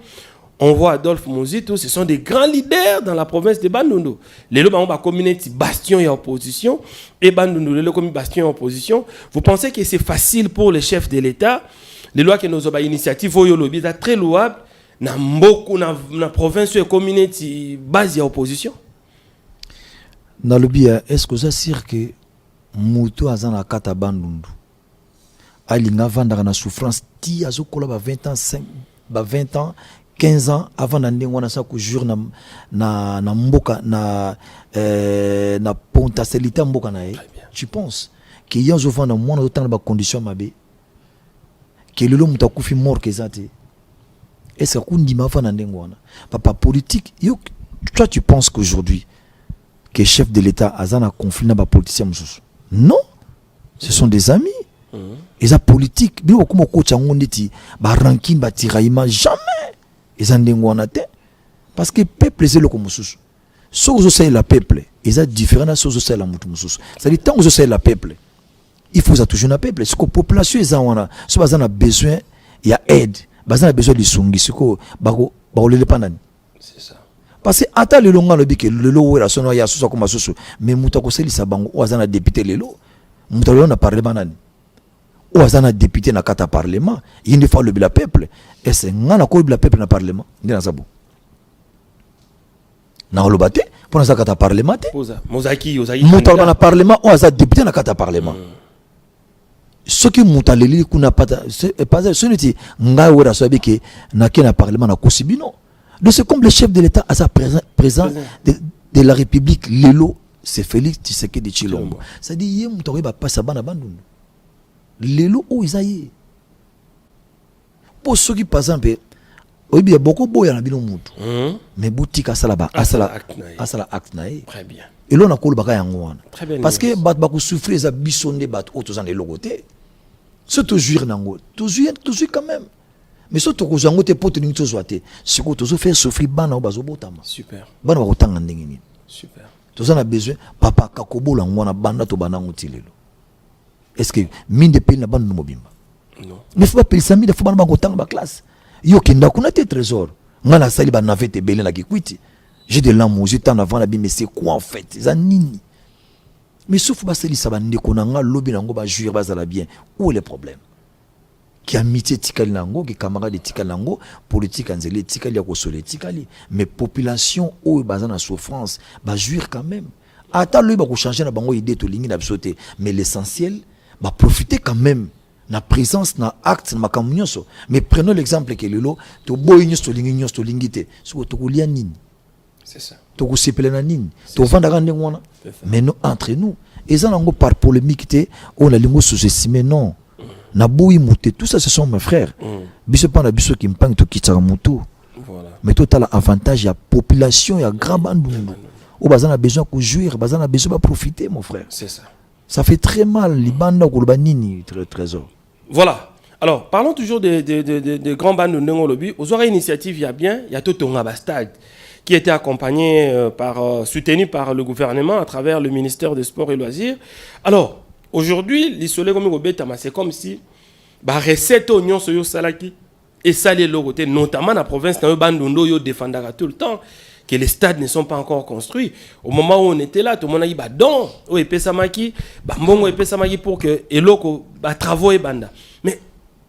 on voit Adolphe Mozito, ce sont des grands leaders dans la province de Bandundu. Les lots, on communauté bastion, il y a opposition, et Bandundu, les lots comme bastion, il y a opposition. Vous pensez que c'est facile pour les chefs de l'État? Les lois que nous avons initiative, c'est très louable. Dans beaucoup de provinces et communautés, base, il y a opposition. Dans le bien, est-ce que ça sert que Moutou a zana kata Bandundu? Alinga vanda na souffrance ti azokola ba 20 ans 20 ans 15 ans avant d'andi wana sa ko jour na mboka na potentialité mboka na. Tu penses que yanzo vanda mwana autant ba condition mabe que le muta kufi mort que ça te est-ce que kundi ma vanda ndi wana papa politique yo toi tu penses qu'aujourd'hui que chef de l'État a un conflit dans les politiciens? Non, ce sont des amis. Et ça politique, bien comme coach en dit, ranking, tiraillement, jamais. Ils ont des parce que peuple c'est le comme sous. Sauf que c'est le peuple, ils ont différent de sauf que c'est la moutou sous. C'est-à-dire tant que c'est le peuple, il faut ça toujours le peuple. Ce que la population ils ont, ce qu'ils ont besoin, il y a aide. Ils ont besoin de songi, ce que le panani. C'est ça. Parce que ata le longa le bike le lo wera sono ya susa kuma susu mais muta ko selisa bango wazana député lelo muta lo na parlement nani wazana député na kata parlement il faut le peuple et c'est ngana ko le peuple na parlement ndina sabo na olobate pour na kata parlement te mozaki muta na parlement wazana député na kata parlement ce qui muta leli kuna pata c'est pas ce niti nga wera so bike na kena parlement na kosibino. Donc c'est comme le chef de l'État à sa présent de la République, Lelo, c'est Félix Tshisekedi Tshilombo. Ça dit, il y a un peu pas ça bana bandun. Lelo, où ils aillent. Pour ceux qui, par exemple, il y a beaucoup de boya na bino mutu. Mais boutique à salaba, à sala acte nae. Très bien. Et là on a collé baka yangoana. Parce que bat souffrir ça bisonné bat autres en les logoté. C'est toujours nango. Toujours quand même. Mais surtout que vous avez potes ni tozwate ce que vous faire souffrir bana bazo botama super bana bakotanga ndenge nini super toza na besoin papa kakobola ngwana banda to bana ngutilelo est-ce que mine de pays na banda mobimba non mais faut pas penser mine faut bana bakotanga ba classe yo kenda kuna te trésor ngana sali ba navete belé na kikwiti j'ai de l'amour j'ai tant avant la bi mais c'est quoi en fait ça nini mais sauf ba sali sabande konanga lobi nango ba jouir bazala bien où est le problème? Qui amitié tikali nango, qui camarade tikali nango, politique anzeli tikali ya kosole tikali, mais population ou bazana souffrance, ba jouir quand même. Ata lui ba ko changer na bango idée to lingi na bisoté, mais l'essentiel ba profiter quand même na présence na acte na makamunyoso. Mais prenons l'exemple que lelo to boy nyoso to lingite, so to kolia nini. C'est ça. To ko sepela na nini. To vanda rande ngwana. Mais nous entre nous, ezana ngo par polémique té on a lingo sous-estimé non. Naboui mouté, tout ça ce sont mes frères. Biso pas na biso qui m'pang to kitara moutou. Voilà. Mais total avantage, il y a population, il y a grand bandundu. ou bazana besoin de jouir, bazana besoin de profiter, mon frère. C'est ça. Ça fait très mal, les bandes Kouloubanini, trésor. Voilà. Alors, parlons toujours des grands bandes de Ndengolobi. Aux autres initiatives, il y a bien, il y a Totonga Bastad, qui était accompagné soutenu par le gouvernement à travers le ministère des Sports et Loisirs. Alors, aujourd'hui, l'isolé comme Gobetama, c'est comme si, bah, recette oignon soyo salaki, et ça les logotés, notamment dans la province, dans le bandondo, yo défendra tout le temps, que les stades ne sont pas encore construits. Au moment où on était là, tout le monde a dit, bah, don, ou epesamaki, bah, mbongo epesamaki pour que, et loko, bah, travaux et banda. Mais,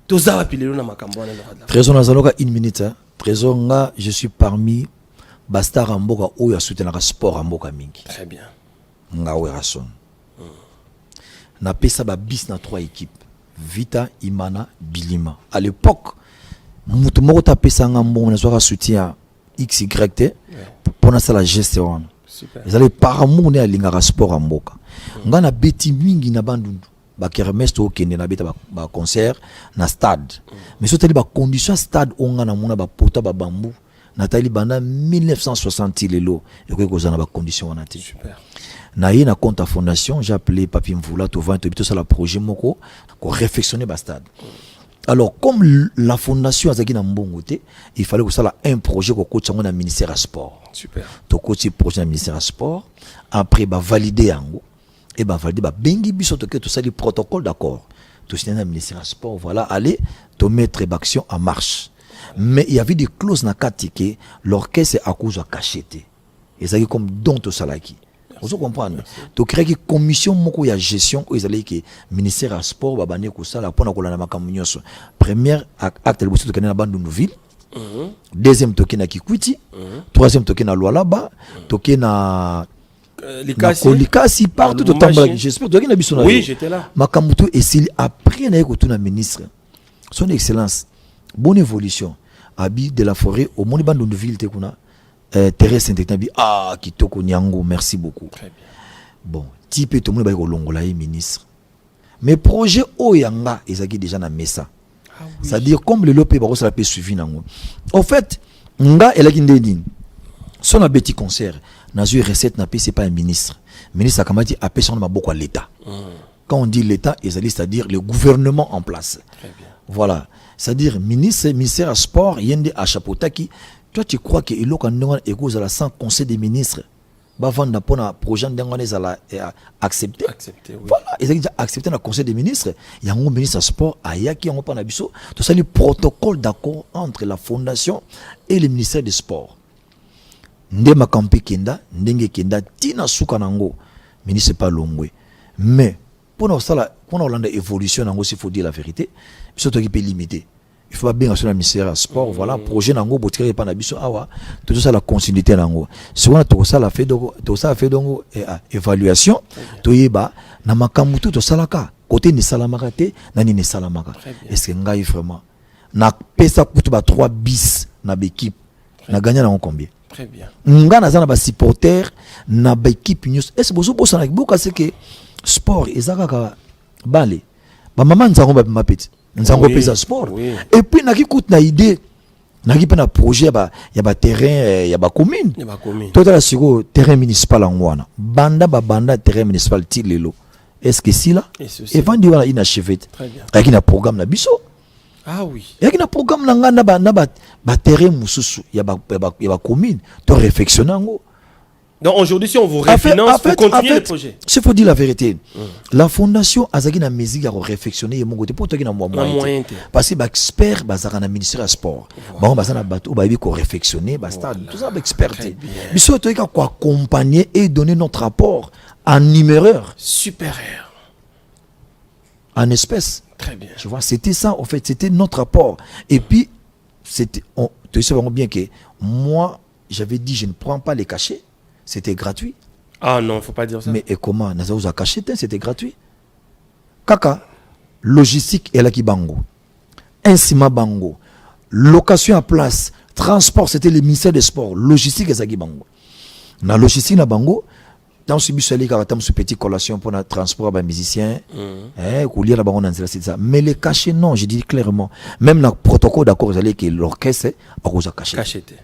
tout ça va piler dans ma campagne. Trésor Nazaloka, une minute, hein. Trésor, je suis parmi Basta Ramboka, où il y a soutenu le sport Ramboka Mingi. Très bien. Nga Werason. Na pesa ba bis na 3 équipes. Vita, Imana, Bilima. À l'époque, mutu moko ta pesa ngambo na soka soutien XYT pour na sala geste wana. Super. Ils allaient par amour ne alinga sport Ramboka. Nga na beti mingi na bandundu. Ba kermesse to kende na beta ba concert na stade. Mais so tali ba condition stade onga na mona ba pota ba bambou. Nathalie banda 1960 lelo et que kozana ba condition wana te. Super. Na ye na compte à fondation, j'ai appelé Papi Mvoula to vendre to ça la projet moko ko réfectionner ba stade. Alors comme la fondation azaki na mbongo te, il fallait que ça la un projet ko coach na ministère à sport. Super. To coach projet na ministère à sport, après ba valider yango et ba valider ba bengi biso to que tout ça les protocoles d'accord. To signer na ministère à sport, voilà, aller to mettre l'action en marche. Mais il y avait des clauses na katike l'orchestre à cause à cacheté. Et ça comme don to salaki. Vous comprenez? Tu crées une commission moko ya gestion où ils allaient que ministère à sport ba bané ko sala pona ko la makambo nyonso. Première acte le bosso to kana bandu ville. Deuxième toke na Kikwiti, troisième toke na Lualaba, toke na Likasi partout au Tambala. J'espère que tu as oui, j'étais là. Makamuto et s'il après na ko tuna ministre. Son excellence, bonne évolution. Abi de la forêt au monde bandu ville te kuna. Thérèse Saint-Étienne, ah, Kitoko Nyango, merci beaucoup. Très bien. Bon, type tout le monde va au Longola ministre. Mais projet Oyanga, ils ont déjà na messa. Ah, oui. C'est-à-dire comme le lopé baro ça peut suivi nango. En fait, nga elakindedin. Son a petit concert, na eu recette na c'est pas un ministre. Ministre a kamati a personne ma beaucoup à l'état. Quand on dit l'état, c'est-à-dire le gouvernement en place. Très bien. Voilà, c'est-à-dire ministère à sport, yende a chapeautaki. Toi, tu crois que il y a la sans conseil des ministres, avant un projet accepté. Accepté, oui. Voilà, ils ont déjà accepté le conseil des ministres. Il y a un ministre de sport, il y a tout ça, le protocole d'accord entre la fondation et le ministère des sports. Ndema Kampi Kenda, Ndenge Kenda, Tina Soukanango, ministre pas Longwe. Mais pour nous, on a une évolution, il faut dire la vérité, surtout qui peut limiter. Il faut bien assurer le ministère du sport, voilà, projet nango botikere pa na biso awa, tout ça la continuité nango. Souvent tout ça la fait donc évaluation, to yeba na makamutu to salaka, côté ni salamaka te, nani ni salamaka. Est-ce que ngai vraiment na pesa kutu ba 3 bis na l'équipe, na gagné na combien? Très bien. Nga na za ba supporter na ba équipe news. Est-ce bozo bosa na boka c'est que sport ezaka ka bale. Ba maman nzango ba mapeti. Nous avons payé sport. Oui. Et puis, nous avons une idée. Nous avons un projet, il y a un terrain, il y a une commune. Il y a une commune. Tout à l'heure, terrain municipal en Ouana. Banda, terrain municipal, Tilelo. Est-ce que c'est là? Et quand on a inachevé, il y a un programme na biso. Ah oui. Il y a un programme na terrain mususu. Il y a une commune. Tu réfléchis. Donc aujourd'hui, si on vous refinance pour continuer le projet. Il faut dire la vérité. La fondation a une musique à réfléchir et mon côté pour toi moyen. Parce que l'expert bazar na ministère du sport. Bon bazar na bateau ba ko réflexionner basta tout ça experté. Mais surtout quoi accompagner et donner notre rapport en numéreur supérieur en espèces. Très bien. Tu vois, c'était ça en fait, c'était notre rapport. Et puis c'était tu sais bien que moi j'avais dit je ne prends pas les cachets. C'était gratuit. Ah non, il ne faut pas dire ça. Mais et comment? Nous avons caché, c'était gratuit. Kaka, logistique et la bango. Insima bango. Location à place. Transport, c'était le ministère des Sports. Logistique et Zagi bango. La logistique na bango, dans ce bus, il y a une petite collation pour le transport des musiciens. C'est ça. Mais les cachets, non, je dis clairement. Même dans le protocole d'accord, vous allez que l'orchestre a caché. Cacheté.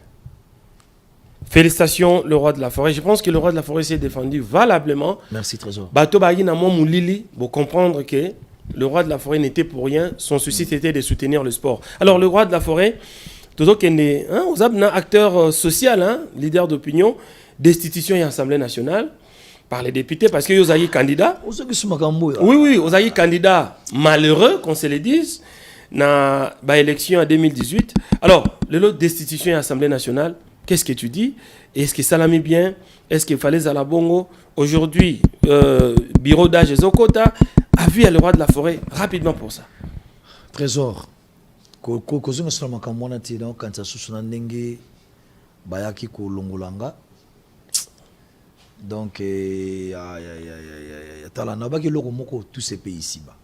Félicitations, le roi de la forêt. Je pense que le roi de la forêt s'est défendu valablement. Merci, Trésor. Bato Bagi na mo moulili, pour comprendre que le roi de la forêt n'était pour rien. Son souci, c'était de soutenir le sport. Alors, le roi de la forêt, tout est un acteur social, hein, leader d'opinion, d'institution et assemblée nationale, par les députés, parce que vous avez candidat. Oui, vous avez candidat malheureux, qu'on se le dise, dans l'élection en 2018. Alors, le destitution et assemblée nationale, qu'est-ce que tu dis? Est-ce que ça l'a mis bien? Est-ce qu'il fallait à la bongo? Aujourd'hui, bureau d'âge et Zokota a vu le roi de la forêt rapidement pour ça. Trésor. Kozonga sala makamwana ti donc quand ça susuna ndenge bayaki ko longolanga. Donc tala na baki loko moko tous ces pays ici-bas.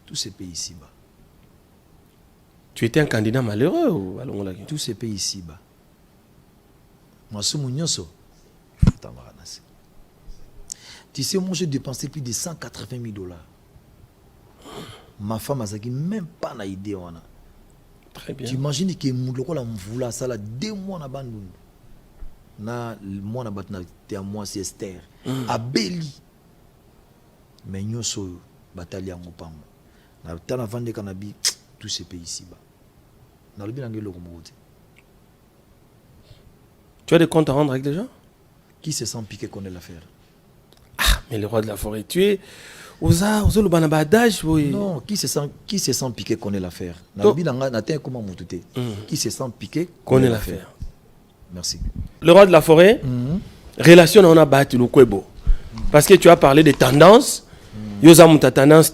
Tous ces pays ici-bas. Tu étais un candidat malheureux ou Alongolaki? Tous ces pays ici-bas. Moi, ce mounioso. Tu sais, moi, j'ai dépensé plus de 180 000 $. Ma femme a même pas na idée. Très bien. Tu imagines que Mouloko la mvoula, ça là 2 mois na bandou. Na moi na batna te à moi c'est Esther. A Beli. Mais nyoso batali en opam. Na tana vande kanabi tous ces pays ici-bas. Na le bien ngelo komote. Tu as des comptes à rendre avec des gens? Qui se sent piqué connaît l'affaire? Ah, mais le roi de la forêt, tu es... le banabadage, oui. Non, qui se sent piqué connaît l'affaire. Qui se sent piqué connaît l'affaire. Merci. Le roi de la forêt, relation on a battu le Kwebo. Parce que tu as parlé des tendances. Yosa muta tendance,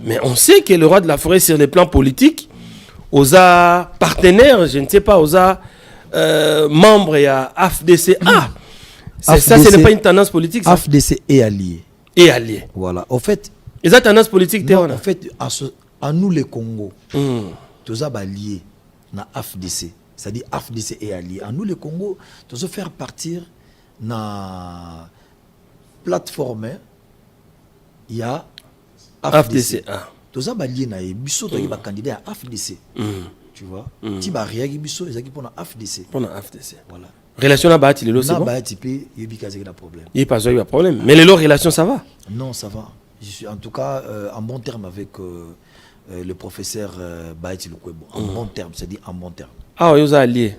mais on sait que le roi de la forêt, sur le plan politique, osa partenaires, je ne sais pas, osa membres et à AFDC. Ça, ce n'est pas une tendance politique. Ça. AFDC est allié. Et allié. Voilà. Au fait. Et ça, tendance politique, non, en fait, à nous les Congo, tous alliés na AFDC. C'est-à-dire AFDC est allié. À nous les Congo, tous faire partir na plateforme. Il y a AFDC. Tous alliés na biso to ba candidat à AFDC. Tu vois? Tu vas réagir biso ezaki pour na AFDC. Pour na AFDC. Voilà. Relation à Bahati, c'est bon. Il y a problème. Il n'y a pas de problème. Mais les relations, ça va? Non, ça va. Je suis en tout cas en bon terme avec le professeur Bahati Lukwebo. En bon terme, c'est-à-dire en bon terme. Ah, vous êtes alliés.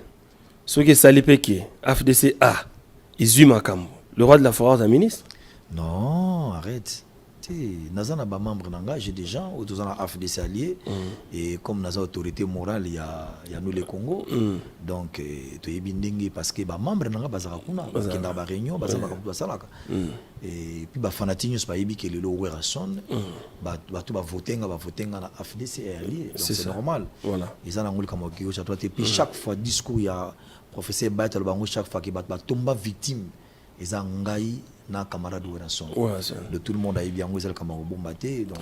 Ceux qui sont alliés, AFDC, le roi de la forêt, un ministre? Non, arrête. Nazana ba membre nanga, j'ai des gens autour de la AFDC alliés et comme naza autorité morale il y a nous les Congo donc to yebindingi parce que ba membre nanga bazaka kuna kenda ba réunion bazaka ba salaka et puis ba fanatique pas yebi que le Wera son ba to ba voter na AFDC allié donc c'est normal. Voilà. Ils en ont comme qui toi et puis chaque fois discours il y a professeur Battle bango chaque fois que ba tomba victime ils engaï na camarade de Werason. De tout le monde a eu bien ngozal kamaro bombaté donc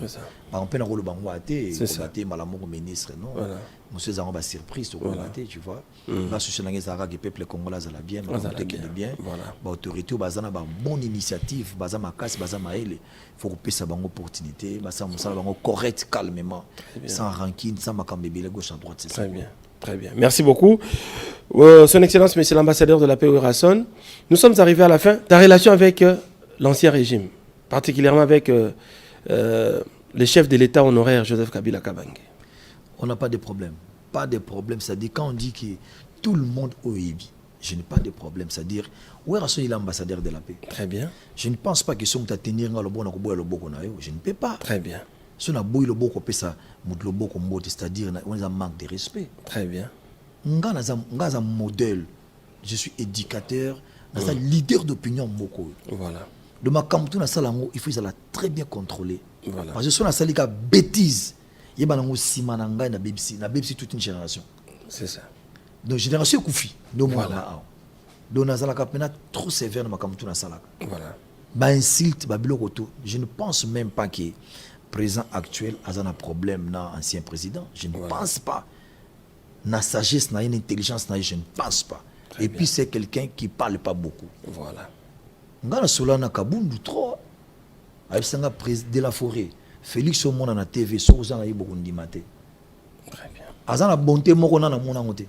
par exemple na rolo bango até bombaté malamu ministre non monsieur Zango ba surprise to bombaté tu vois ba socialanga zara que peuple congolais za la bien bien ba autorité bazana ba bonne initiative bazama makasi bazama ele faut couper sa bango opportunité ba sa musala bango correct calmement sans rancune sans makambebele gauche à droite c'est ça. Très bien. Très bien. Merci beaucoup. Son Excellence, Monsieur l'ambassadeur de la paix Werason, nous sommes arrivés à la fin. Ta relation avec l'ancien régime, particulièrement avec le chef de l'État honoraire, Joseph Kabila Kabange. On n'a pas de problème. Pas de problème. C'est-à-dire, quand on dit que tout le monde oébi, je n'ai pas de problème. C'est-à-dire, Werason est l'ambassadeur de la paix. Très bien. Je ne pense pas que si on t'a tenir le bon, je ne peux pas. Très bien. Si on a beau le beau c'est-à-dire on a un manque de respect. Très bien. On a un modèle. Je suis éducateur, un leader d'opinion. Voilà. De ma campagne, il faut très bien contrôler. Voilà. Parce que si on a ça, bêtise, il y a na BBC toute une génération. C'est ça. Donc génération koufi. Voilà. Donc on a trop sévère dans ma campagne. Voilà. Insulte, je ne pense même pas que président actuel a un problème dans l'ancien président. Je ne pense pas. Na sagesse, na une intelligence, je ne pense pas. Très et bien. Puis c'est quelqu'un qui ne parle pas beaucoup. Voilà. Ngana Solana Kabundu trop. Aïsanga président de la forêt. Félix Omona na TV, Souzana Ibokundimate. Très bien. Azana bonté moko na mona ngote.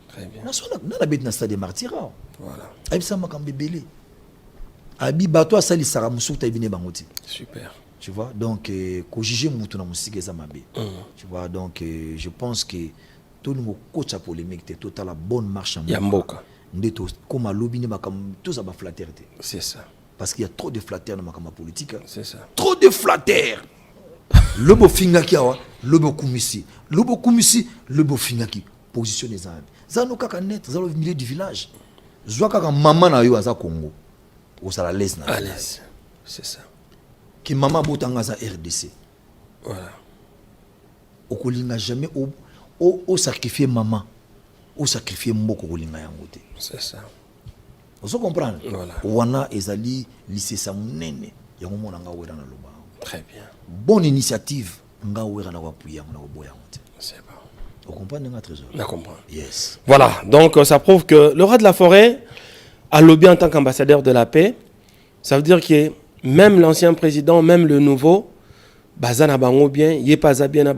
Très bien. On a bête dans stade des martyrs. Voilà. Aïbsa makambe belé. Abi bato asali sara musuku taibine bangoti. Super. Tu vois, donc, quand juger mon tour dans musique, tu vois, donc, je pense que tout le monde coach à polémique, c'est total la bonne marche en Yamboka. Comme à lobby, tout ça va flatter. C'est ça. Parce qu'il y a trop de flatteurs dans ma politique. C'est ça. Trop de flatteurs. Le beau fingaki, le beau kumisi, le beau kumisi, le beau fingaki. Position des armes. Ça nous kaka net, ça au milieu du village. Zoa kaka maman na yo aza Congo. Ou ça la laisse na. À l'aise. C'est ça. Qui maman botanga za RDC. Voilà. Okolinga jamais au sacrifier maman. Au sacrifier mboko kolinga yangote. C'est ça. Vous comprenez? Voilà. Wana ezali lycée samunene yango mona nga wera na loba. Très bien. Bonne initiative nga wera na wapuya na boya ngote. C'est bon. Vous comprenez nga trésor? On comprend. Yes. Voilà. Donc ça prouve que le roi de la forêt a lobby en tant qu'ambassadeur de la paix. Ça veut dire que même l'ancien président, même le nouveau, Bazana Bango bien, Yepaza bien à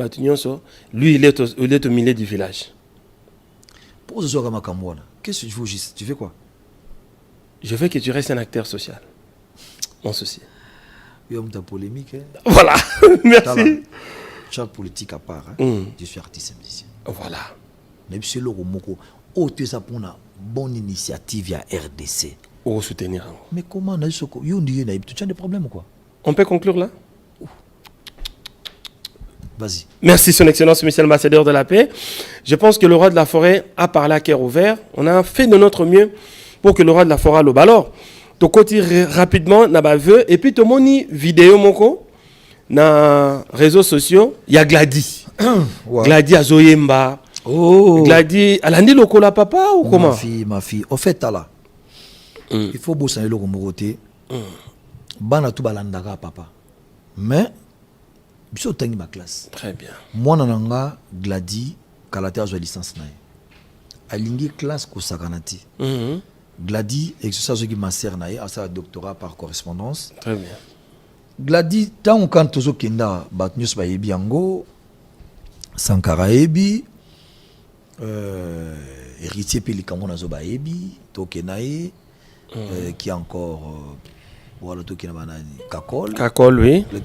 lui il est au milieu du village. Pour ce soir Makamwana, qu'est-ce que tu veux juste? Tu fais quoi? Je veux que tu restes un acteur social. Mon souci. Il y a une polémique. Hein? Voilà. Merci. Chaque politique à part. Hein? Je suis artiste et musicien. Voilà. Mais c'est le moko. Oh, tu as pour une bonne initiative à RDC. Pour soutenir. Mais comment on a eu ce coup? Tu as des problèmes ou quoi? On peut conclure là? Vas-y. Merci, Son Excellence, Monsieur l'ambassadeur de la paix. Je pense que le roi de la forêt a parlé à cœur ouvert. On a fait de notre mieux pour que le roi de la forêt le alors. Tu côté rapidement, n'a vu et puis tu moni vidéo moko na réseaux sociaux. Il y a Glady. Wow. Glady à Zoyemba. Oh. Glady, elle a dit le la papa ou comment? Ma fille. Au fait, là, il faut bosser le côté. Bana tout balandaka papa. Mais biso tangi ma classe. Très bien. Moi nananga Glady kalate azwa licence na. Alingi classe ko sakanati. Glady exerce qui master na a sa doctorat par correspondance. Très bien. Glady tant quand tozo kenda bat news ba yebi yango Sankara yebi héritier Pélican na zo ba yebi tokenaye qui encore voilà tout qui n'a pas Kakol. Kakol, oui. Le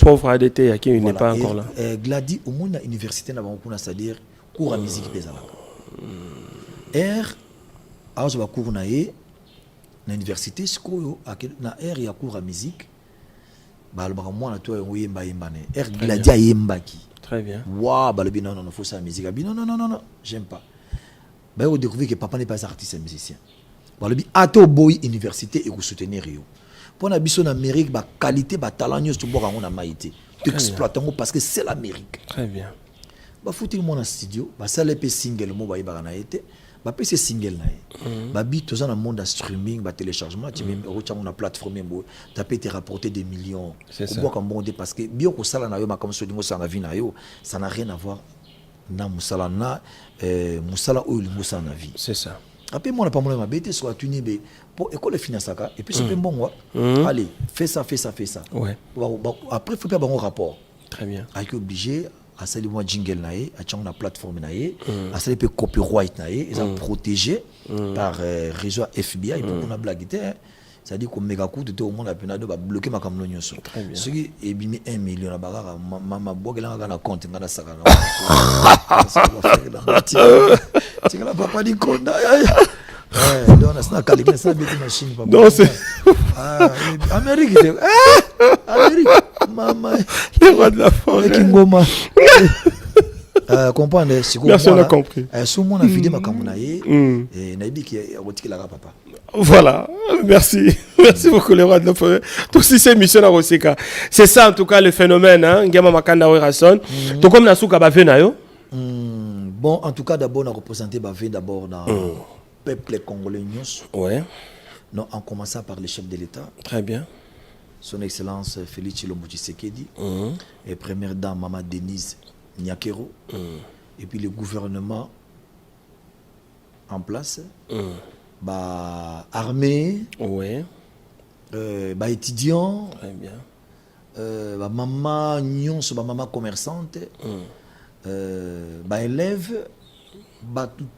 pauvre ADT qui n'est pas encore là. Glady au monde à l'université n'a pas c'est-à-dire cours à musique des R a un cours na l'université skoyo na R il y a cours à musique. Bah le moi na toi yemba yembane. R Glady a yembaki. Très bien. Waouh bah le bien non faut ça musique. Non j'aime pas. Bah on découvre que papa n'est pas artiste et musicien. Balobi ato boy université et vous soutenir yo. Pour na biso na Amérique ba qualité ba talent nyos to boka on a maïté. Exploitons parce que c'est l'Amérique. Très bien. Ba fouti le monde en studio, ba ça les single mo ba ibara na été, ba PC single na. Ba bi to ça dans monde streaming, ba téléchargement, tu même recha on a plateforme mo, tu peux te rapporter des millions. C'est boka monde parce que bien ko sala na yo ma comme so dingo ça na vie na yo, ça n'a rien à voir na musala na musala o lingo ça na vie. C'est ça. Après, moi, on n'a pas mon bête, soit tu n'es pour école financière. Et puis, c'est bon, moi. Allez, fais ça. Ouais. Après, il faut faire un rapport. Très bien. Avec obligé, à ça, moi, jingle, à ça, on a plateforme, à ça, il peut copyright, ils sont protégés par réseau FBI. Et puis, on a blagué. C'est-à-dire qu'on méga coup de tout au monde, on a bloqué ma camion. Très bien. Ce qui est bien 1 million, ma boîte, elle a un compte, elle a ça. Tu n'as pas dit qu'on a. Non, c'est. Amérique. Amérique. Maman. Les rois de la forêt. Comprendre. Merci, on a compris. Si on a vidé ma camonaye, et n'a dit qu'il y a retiré la papa. Voilà, merci. Merci beaucoup, les rois de la forêt. Tout si c'est mission à Rosika. C'est ça, en tout cas, le phénomène. Ngama Makanda Werason. Tout comme Nasuka Bavena, yo. Bon, en tout cas, d'abord, on a représenté Bavé d'abord dans le peuple congolais. Ouais. Non, en commençant par le chef de l'État. Très bien. Son Excellence Félix Tshilombo Tshisekedi. Et première dame, Maman Denise Nyakero. Et puis le gouvernement en place. Bah, armée. Ouais. Bah, étudiant. Très bien. Bah, maman nyonso, bah, maman commerçante. Bah, élève.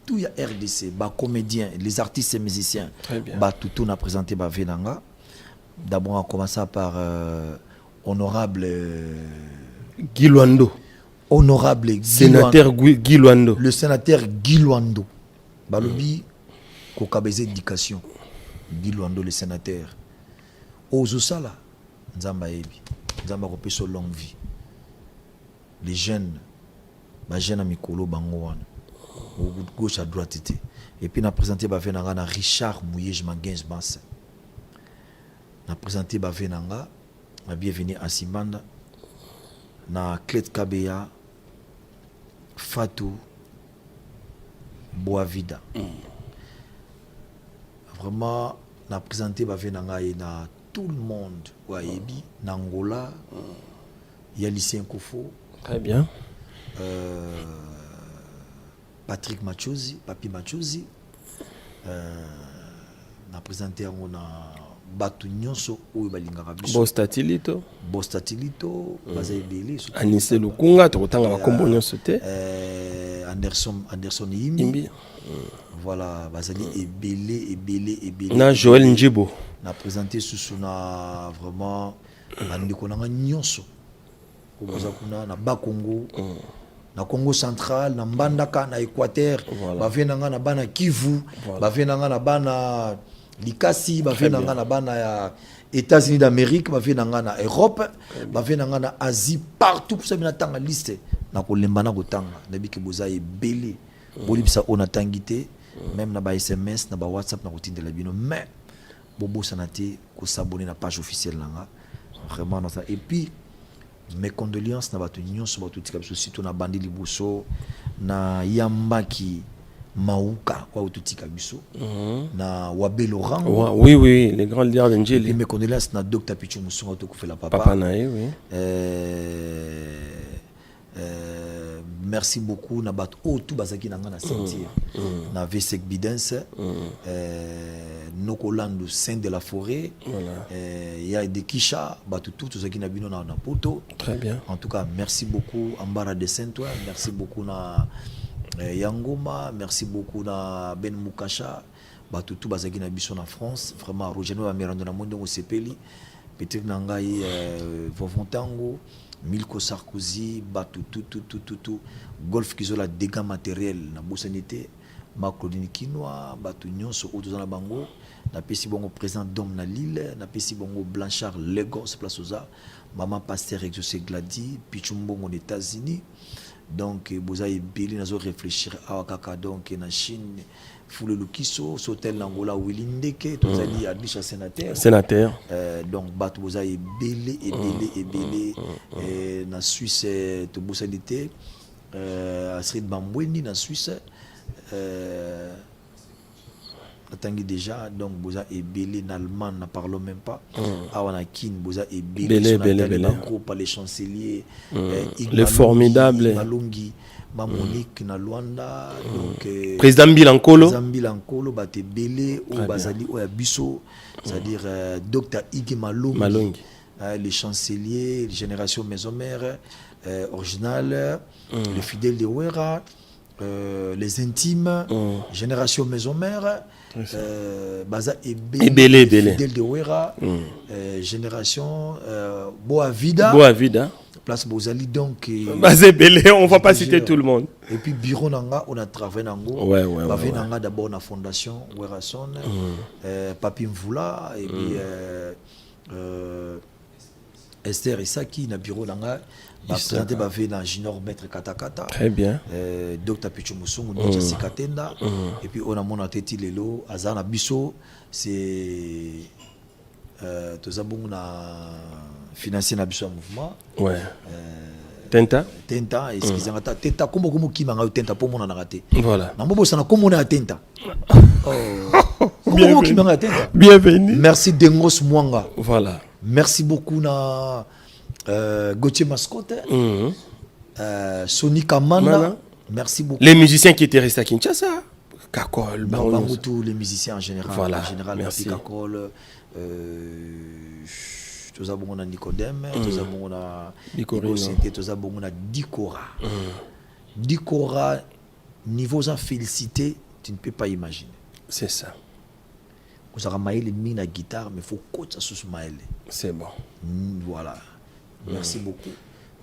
tout ya RDC, comédiens, les artistes et musiciens. Très bien. Tout a présenté Venanga. D'abord, on a commencé par honorable Guy Luando. Honorable Sénateur Guy Luando. Le sénateur Guy Luando. Balobi, Kokabeze éducation. Guy Luando, le sénateur. Ozosala, Nzamba Ebi. Nzamba Kopé sur longue vie. Les jeunes, les jeunes à Mikolo, Bangoan. Au bout de gauche à droite. Et puis, on a présenté Venanga Richard Mouyej Mangens Basse. On a présenté Venanga, bienvenue à Simanda. Na Clet Kabeya, Fatou, Boavida. Vraiment, on a présenté Venanga et na tout le monde. Waebi, Nangola, il y a Lucien Kofo. Très bien. Patrick Machozi, Papi Machozi. On a présenté on a Batu Nyonso ou Balingara Biso. Bostatilito. Bostatilito, Bazaibeli. Anissé Lukunga, Tokotanga Makombo Nyonso te. Anderson Yimbi. Voilà, Bazali Ebele. Na Joël Njibo. On a présenté sous na vraiment Andikonanga Nyonso. Kuna na Bakongo. Na Congo central, na Mbandaka, na Équateur, bavenanga na bana Kivu, bavenanga na bana Likasi, bavenanga na bana ya États-Unis d'Amérique, bavenanga na Europe, bavenanga na Asie, partout pour ça bina tanga liste na kolemba na kotanga na biki boza ebele bolibisa ona tangité même na ba SMS na ba WhatsApp na kotindela bino mais bobo sanate ko s'abonner na page officielle nanga vraiment dans ça et puis mes condoléances na batu nyonso batu tikabiso sito na bandi liboso na Yambaki Mauka kwa ututika biso na Wabe Laurent. Oui, les grands leaders d'Angeli. Et mes condoléances na Dr Pichu Musunga to kufela papa. Papa nae, oui. Merci beaucoup na bat tout bazaki na ngana sentir na Vesek Bidens Nokolando Saint de la Forêt il y a des Kisha bat tout zaki na bino na poto. Très bien. En tout cas merci beaucoup Ambara de Saint-Ouen, merci beaucoup na Yangoma, merci beaucoup na Ben Mukasha tout bazaki na biso na France vraiment Roger no Mirando na monde ngo sepeli peut-être na ngai Vovontango Milko Sarkozy, tout, golf qui ont la dégâts matériels, na bosanité, ma Claudine Kinoa, batu nyonso autour na bango, na pesi bongo président d'homme na Lille, na pesi bongo Blanchard Lagos place oza, maman pasteur Exaucé Glady, Pichumbongo aux États-Unis. Donc boza ebeli nazo réfléchir à kaka donc na Chine. Foule Lukiso, Sotel Nangola Willindeke, Tozali Adlisha sénateur. Donc Batouza est belé, na Suisse, Tobosanité, Astrid Bambweni, na Suisse. Attendez déjà, donc Boza est belé, en allemand, ne parlons même pas. Awanakin, Boza est belé, par les chanceliers, le formidable. Monique na Luanda donc président Bilankolo bate belé au bazali au biso c'est-à-dire Dr Iggy Malongi les chanceliers les générations maison mère original les fidèles de Wera les intimes génération maison mère baza ebele fidèles de Wera génération Boavida place Bozali donc Bazébélé, on va pas citer tout le monde. Et puis bureau nanga on a travaillé nango nanga d'abord na fondation Werason Papi Mvula et puis Esther Isaki na bureau nanga présenté bavé na Junior Maître Katakata. Très bien. Dr Pichu Musungu Nja Sikatenda et puis on a mon ateti lelo azana biso c'est tozabungu na financier na biso mouvement Tenta excusez-moi Tenta comme kima nga Tenta pour mon na raté voilà na mbobo sana comme on a Tenta bienvenue merci Dengos Mwanga voilà merci beaucoup na Gauthier Mascotte Sony Kamanda merci beaucoup les musiciens qui étaient restés à Kinshasa Kakol tous les musiciens en général voilà en général merci Kakol tous abongo na Nicodème tous abongo na Nicosité tous abongo na Dikora niveau en félicité, tu ne peux pas imaginer. C'est ça. Vous avez maïle mis la guitare, mais il faut coacher sur ce maïle. C'est bon. Voilà. Merci beaucoup.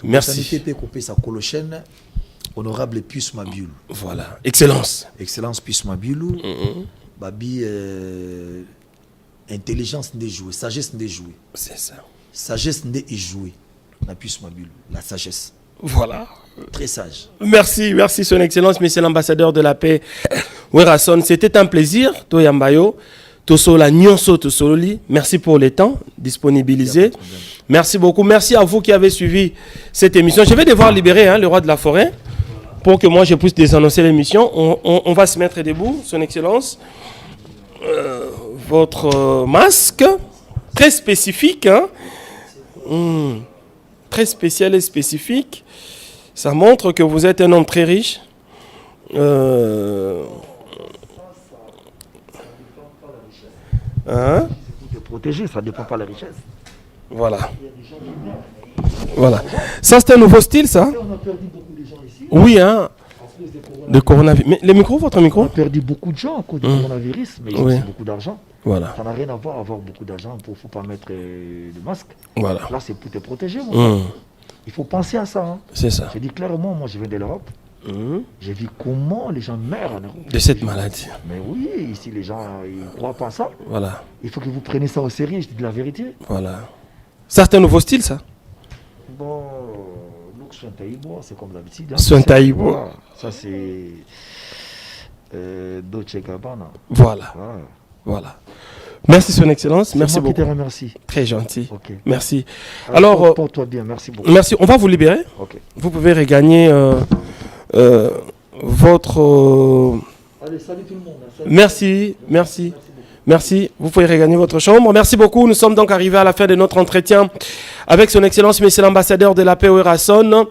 Merci. Sanité couper sa colochène. Honorable Pius Mabiulu. Voilà. Excellence. Excellence Pius Mabiulu. Babi, intelligence de jouer, sagesse de jouer. C'est ça. Sagesse de jouer. La Pius Mabiulu, la sagesse. Voilà. Très sage. Merci, merci Son Excellence, Monsieur l'ambassadeur de la paix. Werason, c'était un plaisir. Toyambayo, Tosola Nyonso Tosoli. Merci pour le temps disponibilisé. Merci beaucoup. Merci à vous qui avez suivi cette émission. Je vais devoir libérer le roi de la forêt pour que moi je puisse désannoncer l'émission. On va se mettre debout, Son Excellence. Votre masque, très spécifique, très spécial et spécifique. Ça montre que vous êtes un homme très riche. De protéger, ça ne dépend pas de la richesse. Voilà. Voilà. Ça, c'est un nouveau style, ça? On a perdu beaucoup de gens ici. Oui, hein. De coronavirus. Mais le micro, votre micro? On a perdu beaucoup de gens à cause du coronavirus, mais ils ont aussi beaucoup d'argent. Voilà. Ça n'a rien à voir avoir beaucoup d'argent. Il ne faut pas mettre de masque. Voilà. Là, c'est pour te protéger. Moi. Il faut penser à ça. C'est ça. Je dis clairement, moi, je viens de l'Europe. J'ai vu comment les gens meurent en Europe. De cette maladie. Mais oui, ici, les gens, ils ne croient pas à ça. Voilà. Il faut que vous preniez ça au sérieux, je dis de la vérité. Voilà. Ça, c'est un nouveau style, ça? Bon, look Sointaïbo, c'est comme d'habitude. Sointaïbo. Ça, c'est Dolce Gabbana. Voilà. Voilà. Merci, Son Excellence. Merci beaucoup. Je te remercie. Très gentil. Okay. Merci. Alors, porte-toi bien. Merci beaucoup. Merci. On va vous libérer. Okay. Vous pouvez regagner votre. Allez, salut tout le monde. Salut. Merci. Merci. Merci. Vous pouvez regagner votre chambre. Merci beaucoup. Nous sommes donc arrivés à la fin de notre entretien avec Son Excellence, Monsieur l'ambassadeur de la paix Werason.